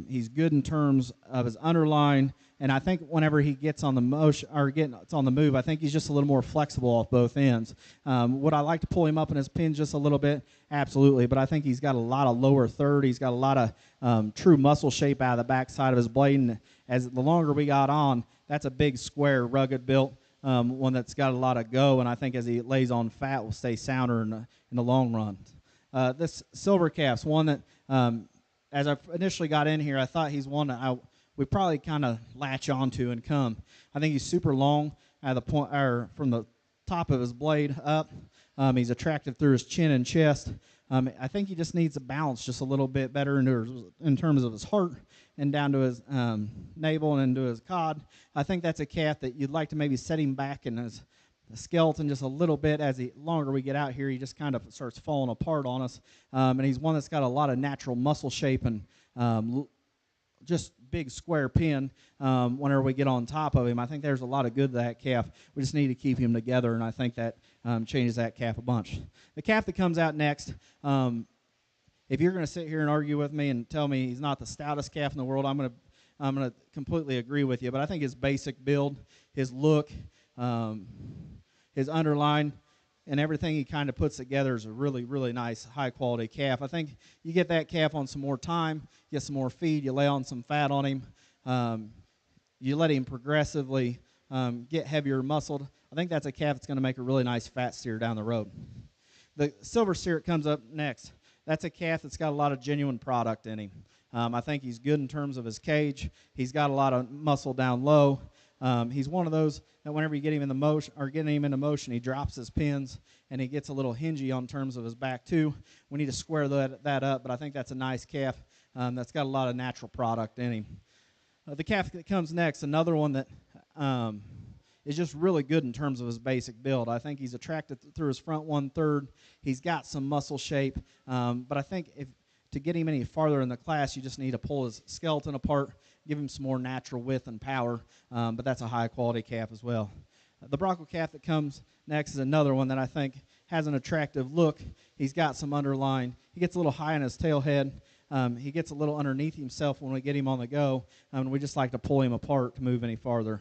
He's good in terms of his underline, and I think whenever he gets on the motion or gets on the move, I think he's just a little more flexible off both ends. Would I like to pull him up in his pins just a little bit? Absolutely, but I think he's got a lot of lower third. He's got a lot of true muscle shape out of the backside of his blade, and as the longer we got on, that's a big, square, rugged built one that's got a lot of go, and I think as he lays on fat will stay sounder in the long run. This silver calf's one that as I initially got in here, I thought he's one that we probably kind of latch onto and come. I think he's super long at the point, or from the top of his blade up. He's attractive through his chin and chest. I think he just needs to balance just a little bit better in terms of his heart and down to his navel and into his cod. I think that's a calf that you'd like to maybe set him back in his skeleton just a little bit. As the longer we get out here, he just kind of starts falling apart on us. And he's one that's got a lot of natural muscle shape and just big square pin whenever we get on top of him. I think there's a lot of good to that calf. We just need to keep him together, and I think that changes that calf a bunch. The calf that comes out next, if you're going to sit here and argue with me and tell me he's not the stoutest calf in the world, I'm going to completely agree with you. But I think his basic build, his look, his underline, and everything he kind of puts together is a really, really nice, high-quality calf. I think you get that calf on some more time, get some more feed, you lay on some fat on him, you let him progressively get heavier muscled. I think that's a calf that's going to make a really nice fat steer down the road. The silver steer that comes up next, that's a calf that's got a lot of genuine product in him. I think he's good in terms of his cage. He's got a lot of muscle down low. He's one of those that whenever you get him in the motion or getting him into motion, he drops his pins and he gets a little hingy on terms of his back too. We need to square that up, but I think that's a nice calf that's got a lot of natural product in him. The calf that comes next, another one that is just really good in terms of his basic build. I think he's attracted through his front 1/3. He's got some muscle shape, but I think to get him any farther in the class, you just need to pull his skeleton apart, give him some more natural width and power, but that's a high-quality calf as well. The Bronco calf that comes next is another one that I think has an attractive look. He's got some underline. He gets a little high on his tail head. He gets a little underneath himself when we get him on the go, and we just like to pull him apart to move any farther.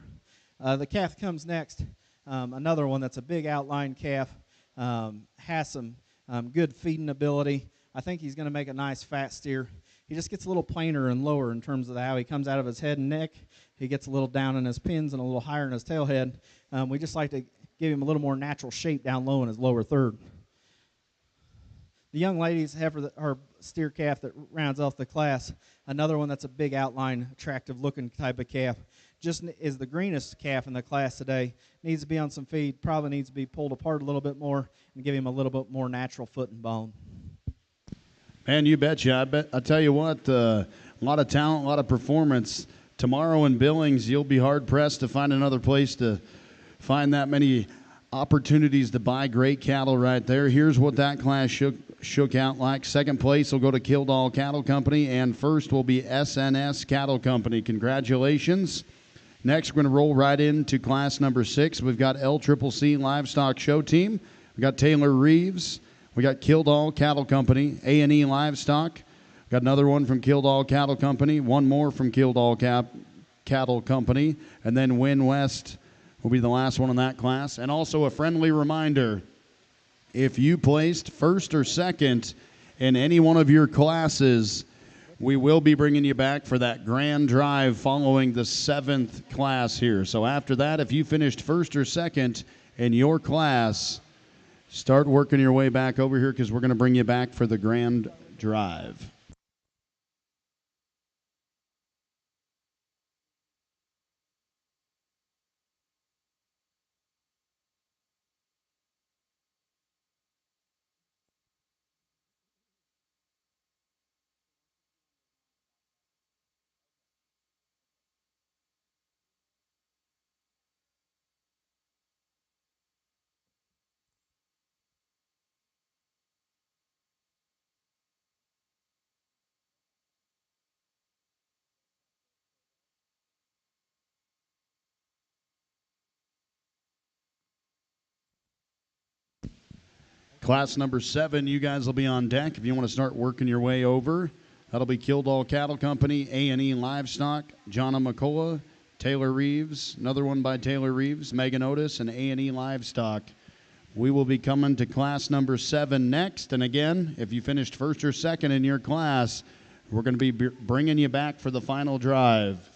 The calf comes next, another one that's a big outline calf, has some good feeding ability. I think he's going to make a nice fat steer. He just gets a little plainer and lower in terms of how he comes out of his head and neck. He gets a little down in his pins and a little higher in his tail head. We just like to give him a little more natural shape down low in his lower third. The young lady's heifer, or steer calf that rounds off the class, another one that's a big outline, attractive-looking type of calf. Just is the greenest calf in the class today. Needs to be on some feed, probably needs to be pulled apart a little bit more and give him a little bit more natural foot and bone. Man, you betcha. I tell you what, a lot of talent, a lot of performance. Tomorrow in Billings, you'll be hard-pressed to find another place to find that many opportunities to buy great cattle right there. Here's what that class shook out like. Second place will go to Kildall Cattle Company, and first will be SNS Cattle Company. Congratulations. Next, we're going to roll right into class number 6. We've got LCCC Livestock Show Team. We've got Taylor Reeves. We got Kildall Cattle Company, A&E Livestock. Got another one from Kildall Cattle Company, one more from Kildall Cattle Company, and then Win West will be the last one in that class. And also a friendly reminder, if you placed first or second in any one of your classes, we will be bringing you back for that grand drive following the 7th class here. So after that, if you finished first or second in your class, start working your way back over here because we're going to bring you back for the grand drive. Class number 7, you guys will be on deck if you want to start working your way over. That'll be Kildall Cattle Company, A&E Livestock, Jonna McCullough, Taylor Reeves, another one by Taylor Reeves, Megan Otis, and A&E Livestock. We will be coming to class number 7 next. And again, if you finished first or second in your class, we're going to be bringing you back for the final drive.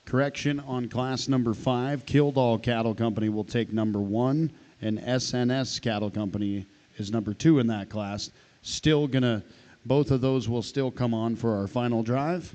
Correction on class number 5, Kildall Cattle Company will take number 1, and SNS Cattle Company is number 2 in that class. Both of those will still come on for our final drive.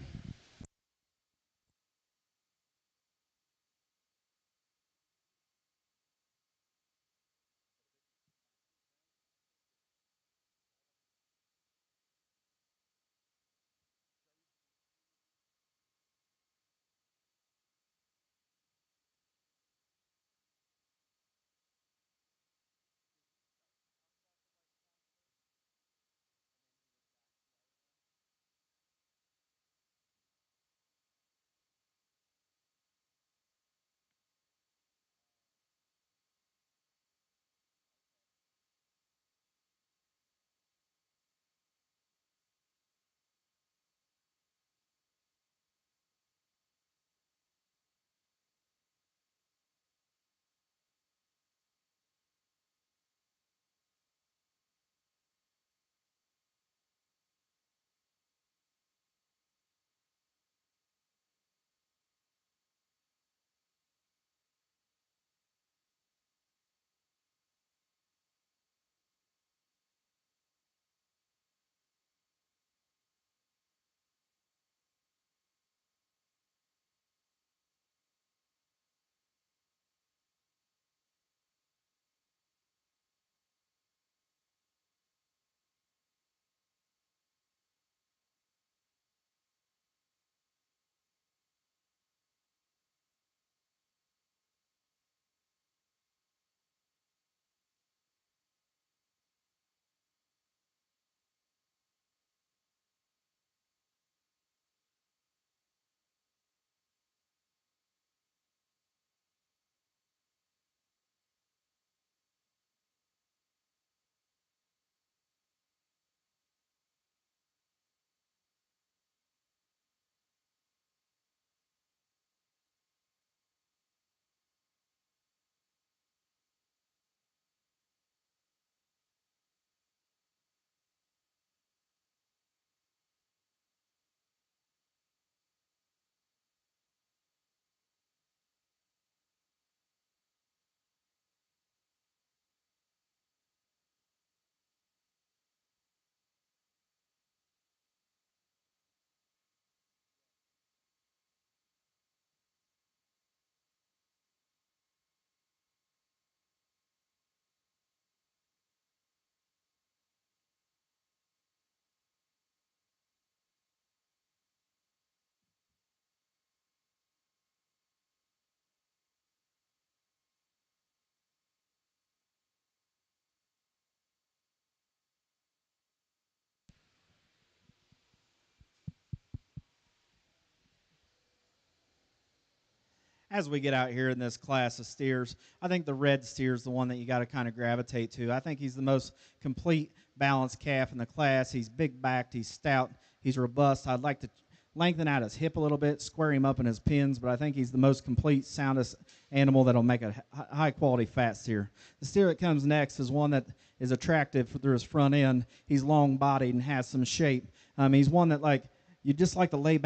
As we get out here in this class of steers, I think the red steer is the one that you got to kind of gravitate to. I think he's the most complete, balanced calf in the class. He's big-backed, he's stout, he's robust. I'd like to lengthen out his hip a little bit, square him up in his pins, but I think he's the most complete, soundest animal that'll make a high-quality fat steer. The steer that comes next is one that is attractive through his front end. He's long-bodied and has some shape. He's one that, you just like to lay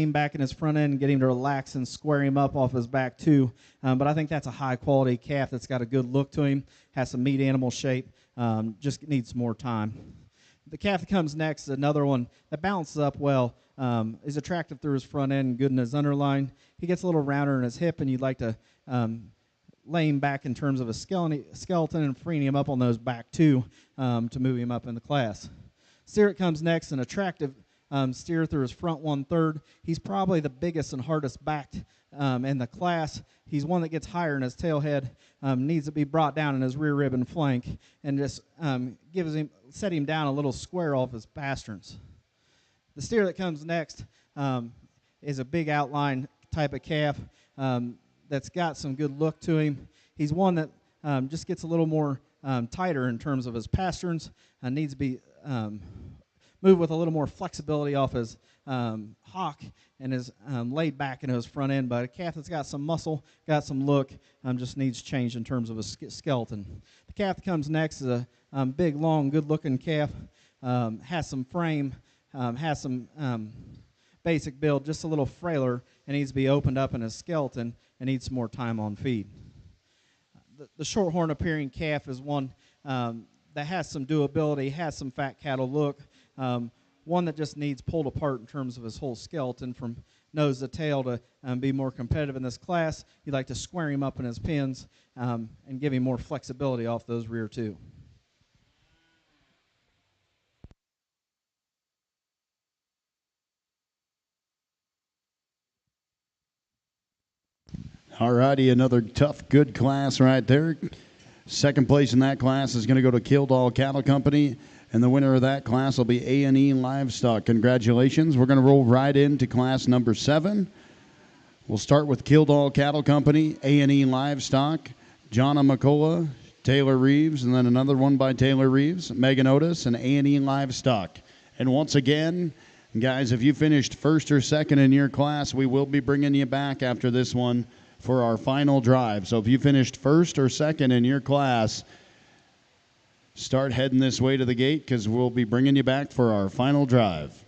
him back in his front end and get him to relax and square him up off his back too. But I think that's a high-quality calf that's got a good look to him, has some meat animal shape, just needs some more time. The calf that comes next is another one that balances up well. is attractive through his front end, good in his underline. He gets a little rounder in his hip, and you'd like to lay him back in terms of a skeleton and freeing him up on those back two to move him up in the class. Steer that comes next, an attractive steer through his front 1/3. He's probably the biggest and hardest backed in the class. He's one that gets higher in his tail head, needs to be brought down in his rear rib and flank, and just set him down a little square off his pasterns. The steer that comes next is a big outline type of calf that's got some good look to him. He's one that just gets a little more tighter in terms of his pasterns, needs to be moved with a little more flexibility off his hock, and is laid back into his front end. But a calf that's got some muscle, got some look, just needs change in terms of his skeleton. The calf that comes next is a big, long, good-looking calf, has some frame, has some basic build, just a little frailer, and needs to be opened up in his skeleton and needs some more time on feed. The shorthorn appearing calf is one that has some doability, has some fat cattle look, one that just needs pulled apart in terms of his whole skeleton from nose to tail to be more competitive in this class. You'd like to square him up in his pins and give him more flexibility off those rear two. All righty, another tough, good class right there. Second place in that class is going to go to Kildall Cattle Company, and the winner of that class will be A&E Livestock. Congratulations. We're going to roll right into class number 7. We'll start with Kildall Cattle Company, A&E Livestock, Jonna McCullough, Taylor Reeves, and then another one by Taylor Reeves, Megan Otis, and A&E Livestock. And once again, guys, if you finished first or second in your class, we will be bringing you back after this one for our final drive. So if you finished first or second in your class, start heading this way to the gate because we'll be bringing you back for our final drive.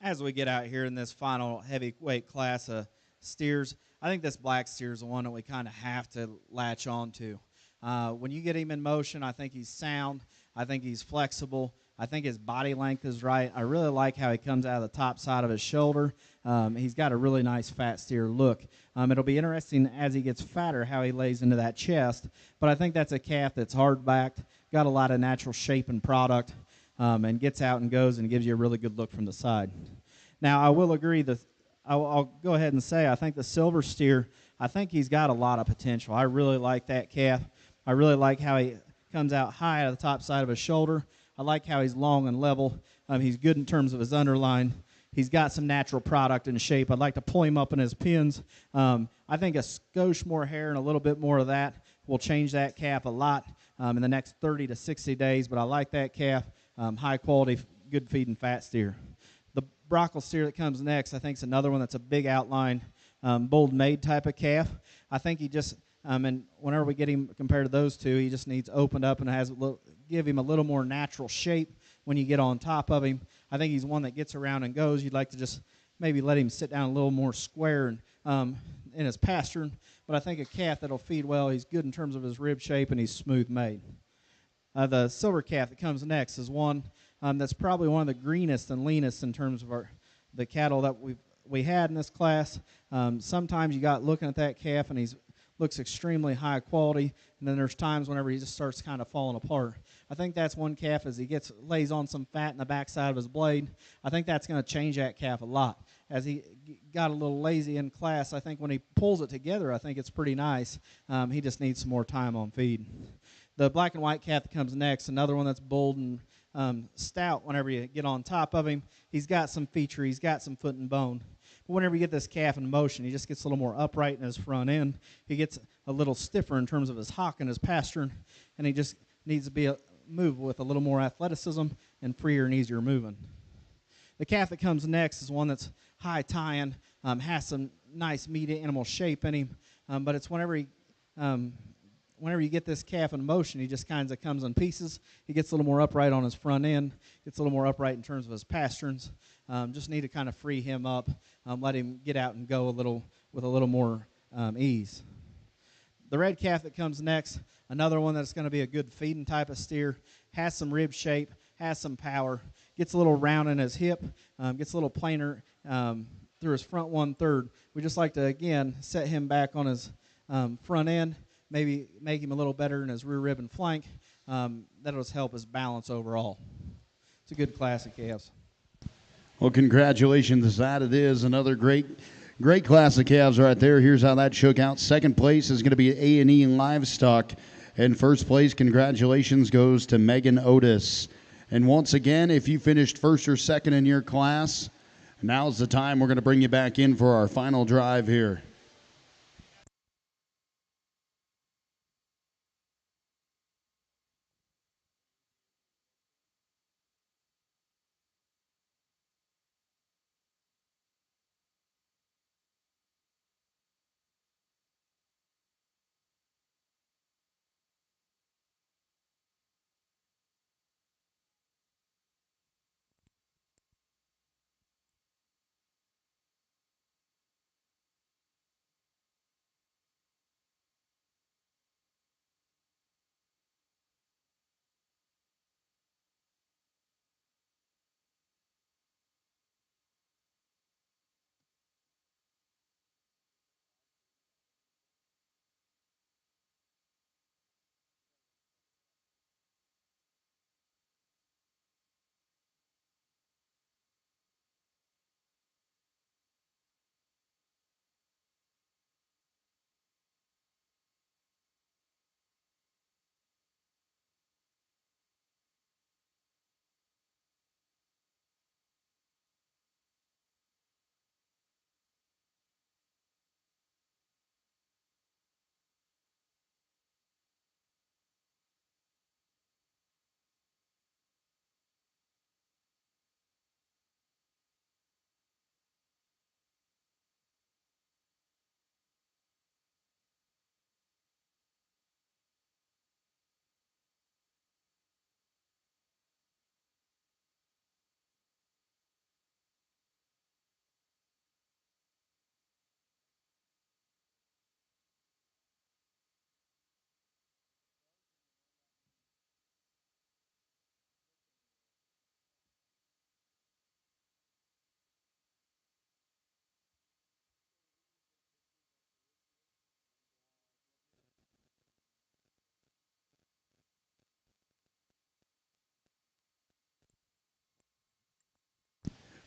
as we get out here in this final heavyweight class of steers, I think this black steer is the one that we kind of have to latch on to. When you get him in motion, I think he's sound. I think he's flexible. I think his body length is right. I really like how he comes out of the top side of his shoulder. He's got a really nice fat steer look. It'll be interesting as he gets fatter how he lays into that chest. But I think that's a calf that's hard-backed, got a lot of natural shape and product, and gets out and goes and gives you a really good look from the side. Now, I will agree that I'll go ahead and say I think the silver steer, I think he's got a lot of potential. I really like that calf. I really like how he comes out high at the top side of his shoulder. I like how he's long and level. He's good in terms of his underline. He's got some natural product and shape. I'd like to pull him up in his pins. I think a skosh more hair and a little bit more of that will change that calf a lot in the next 30 to 60 days. But I like that calf. High quality, good feeding fat steer. The brockle steer that comes next, I think, is another one that's a big outline, bold made type of calf. I think he just, and whenever we get him compared to those two, he just needs opened up and give him a little more natural shape when you get on top of him. I think he's one that gets around and goes. You'd like to just maybe let him sit down a little more square and in his pastern. But I think a calf that'll feed well. He's good in terms of his rib shape, and he's smooth made. The silver calf that comes next is one that's probably one of the greenest and leanest in terms of the cattle that we had in this class. Sometimes you got looking at that calf, and he's looks extremely high quality, and then there's times whenever he just starts kind of falling apart. I think that's one calf as he lays on some fat in the backside of his blade. I think that's going to change that calf a lot. As he got a little lazy in class, I think when he pulls it together, I think it's pretty nice. He just needs some more time on feed. The black and white calf that comes next, another one that's bold and stout whenever you get on top of him. He's got some feature. He's got some foot and bone. But whenever you get this calf in motion, he just gets a little more upright in his front end. He gets a little stiffer in terms of his hock and his pastern, and he just needs to be moved with a little more athleticism and freer and easier moving. The calf that comes next is one that's high tying, has some nice meat animal shape in him, but it's whenever you get this calf in motion, he just kind of comes in pieces. He gets a little more upright on his front end, gets a little more upright in terms of his pasterns. Just need to kind of free him up, let him get out and go with a little more ease. The red calf that comes next, another one that's going to be a good feeding type of steer, has some rib shape, has some power, gets a little round in his hip, gets a little plainer through his front 1/3. We just like to, again, set him back on his front end, maybe make him a little better in his rear rib and flank. That'll just help his balance overall. It's a good class of calves. Well, congratulations. That it is another great class of calves right there. Here's how that shook out. Second place is going to be A&E Livestock. And first place, congratulations, goes to Megan Otis. And once again, if you finished first or second in your class, now's the time. We're going to bring you back in for our final drive here.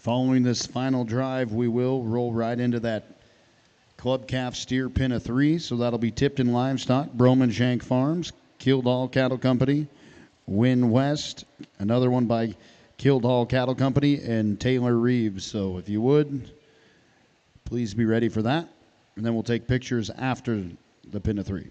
Following this final drive, we will roll right into that club calf steer pin of 3. So that'll be Tipton Livestock, Broman Shank Farms, Kildall Cattle Company, Win West, another one by Kildall Cattle Company, and Taylor Reeves. So if you would, please be ready for that. And then we'll take pictures after the pin of 3.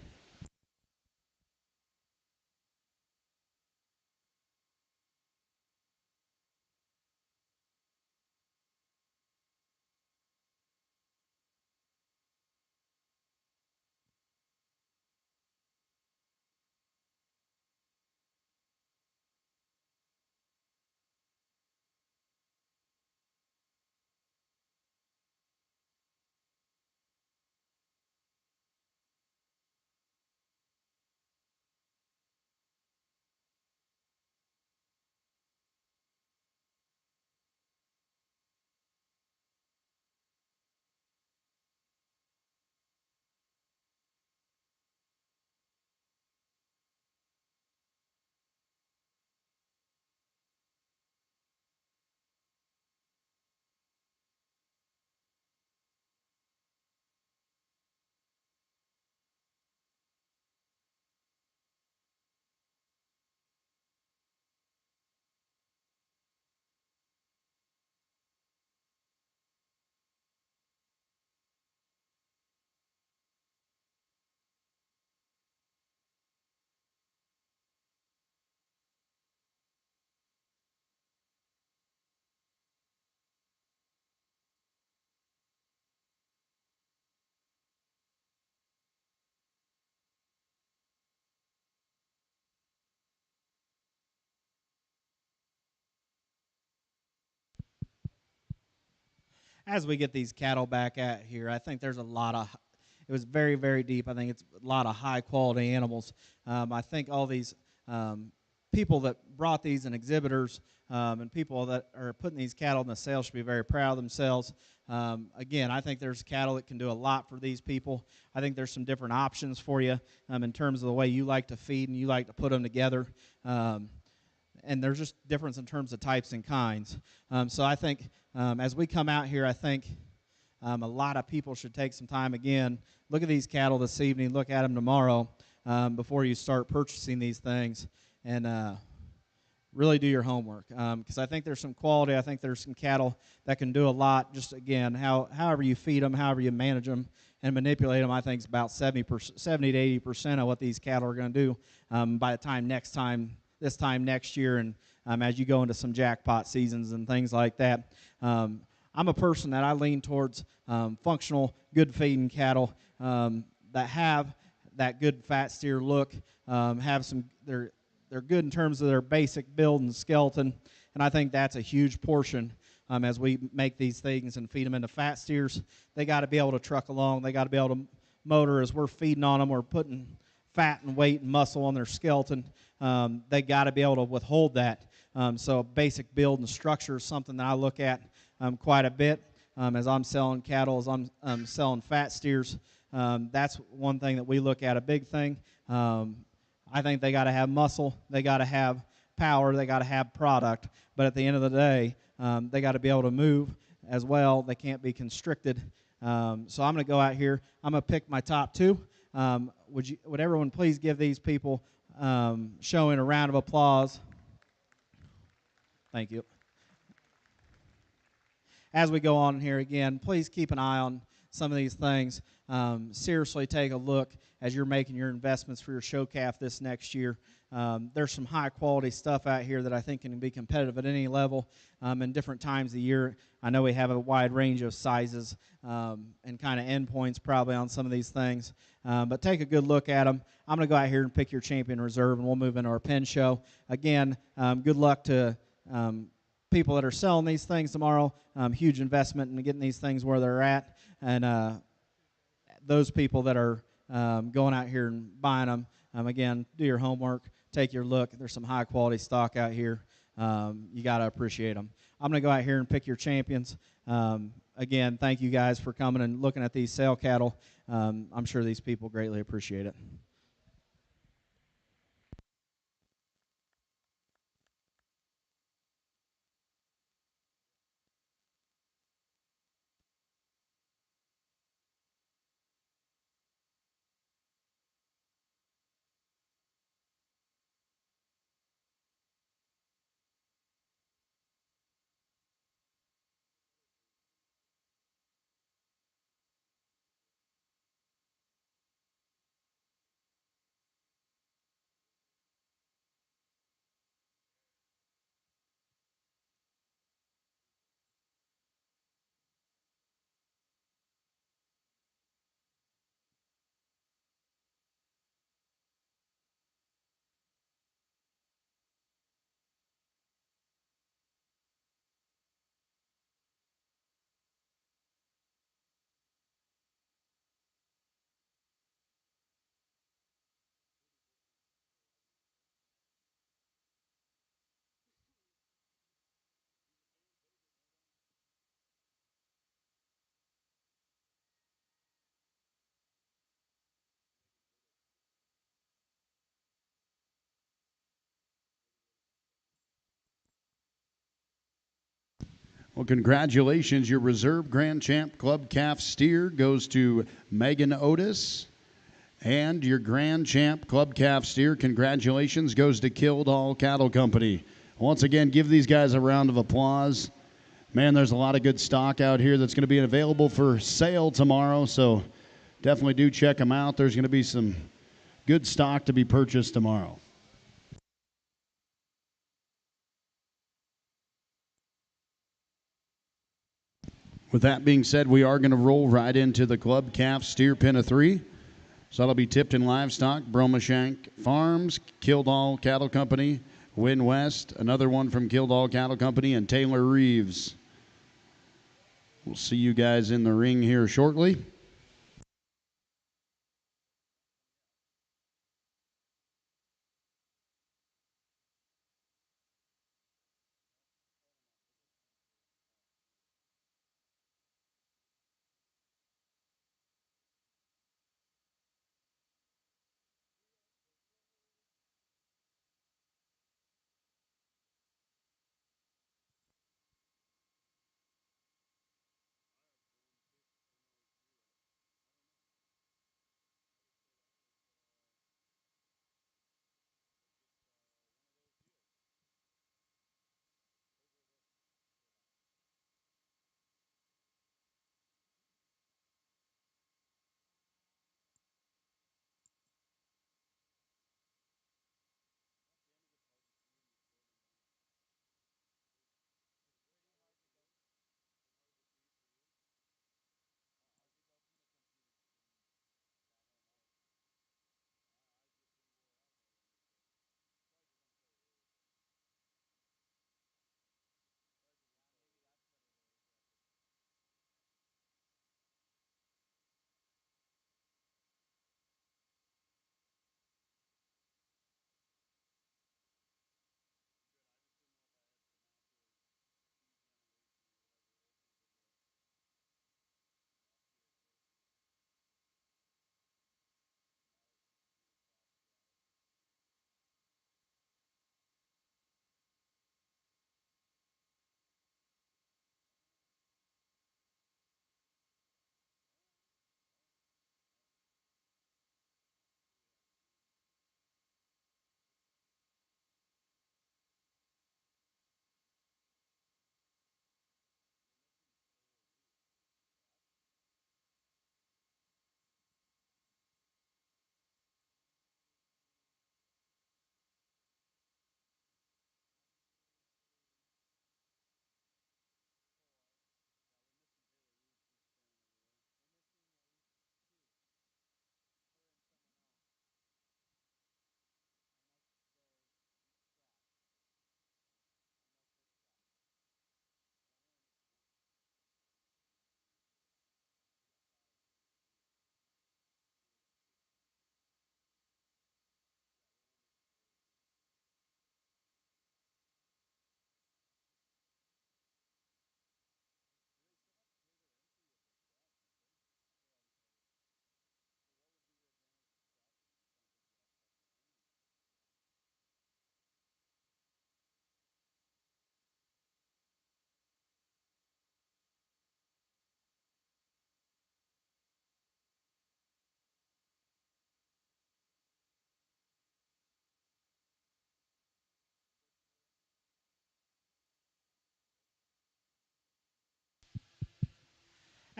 As we get these cattle back at here, I think there's a lot of, it was very, very deep. I think it's a lot of high quality animals. I think all these people that brought these and exhibitors and people that are putting these cattle in the sale should be very proud of themselves. Again, I think there's cattle that can do a lot for these people. I think there's some different options for you in terms of the way you like to feed and you like to put them together. And there's just difference in terms of types and kinds. So I think as we come out here, I think a lot of people should take some time again, look at these cattle this evening, look at them tomorrow before you start purchasing these things, and really do your homework. Because I think there's some quality. I think there's some cattle that can do a lot. Just, again, however you feed them, however you manage them and manipulate them, I think is about 70 to 80% of what these cattle are going to do by the time this time next year, and as you go into some jackpot seasons and things like that. I'm a person that I lean towards functional, good feeding cattle that have that good fat steer look, they're good in terms of their basic build and skeleton, and I think that's a huge portion as we make these things and feed them into fat steers. They got to be able to truck along. They got to be able to motor as we're feeding on them. We're putting fat and weight and muscle on their skeleton. They got to be able to withhold that. So basic build and structure is something that I look at quite a bit as I'm selling cattle, as I'm selling fat steers. That's one thing that we look at, a big thing. I think they got to have muscle. They got to have power. They got to have product. But at the end of the day, they got to be able to move as well. They can't be constricted. So I'm going to go out here. I'm going to pick my top 2. Would everyone please give these people showing a round of applause? Thank you. As we go on here again, please keep an eye on some of these things. Seriously take a look as you're making your investments for your show calf this next year. There's some high quality stuff out here that I think can be competitive at any level in different times of the year. I know we have a wide range of sizes and kind of endpoints probably on some of these things, but take a good look at them. I'm going to go out here and pick your champion reserve, and we'll move into our pen show. Again, good luck to people that are selling these things tomorrow. Huge investment in getting these things where they're at, and those people that are going out here and buying them, again, do your homework, take your look. There's some high quality stock out here. You got to appreciate them. I'm going to go out here and pick your champions. Again, thank you guys for coming and looking at these sale cattle. I'm sure these people greatly appreciate it. Well, congratulations. Your reserve grand champ club calf steer goes to Megan Otis. And your grand champ club calf steer, congratulations, goes to Kildall Cattle Company. Once again, give these guys a round of applause. Man, there's a lot of good stock out here that's going to be available for sale tomorrow, so definitely do check them out. There's going to be some good stock to be purchased tomorrow. With that being said, we are going to roll right into the club calf steer pin of 3. So that'll be Tipton Livestock, Bromashank Farms, Kildall Cattle Company, Win West, another one from Kildall Cattle Company, and Taylor Reeves. We'll see you guys in the ring here shortly.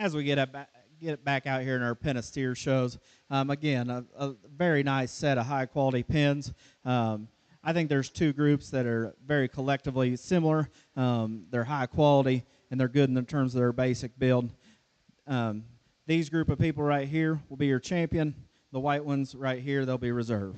As we get it back out here in our pen of steer shows, again, a very nice set of high quality pins. I think there's two groups that are very collectively similar. They're high quality and they're good in terms of their basic build. These group of people right here will be your champion. The white ones right here, they'll be reserve.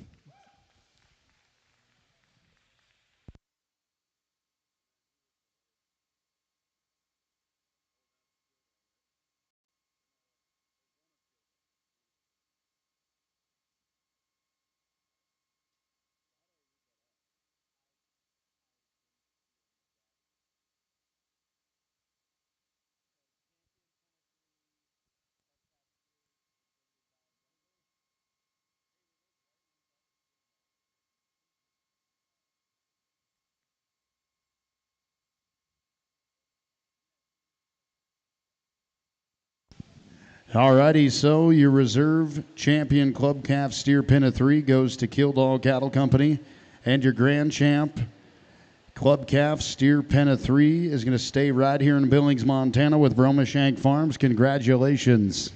Alrighty, so your reserve champion club calf steer pin of 3 goes to Kildall Cattle Company, and your grand champ club calf steer pen of 3 is going to stay right here in Billings, Montana with Broma Shank Farms. Congratulations.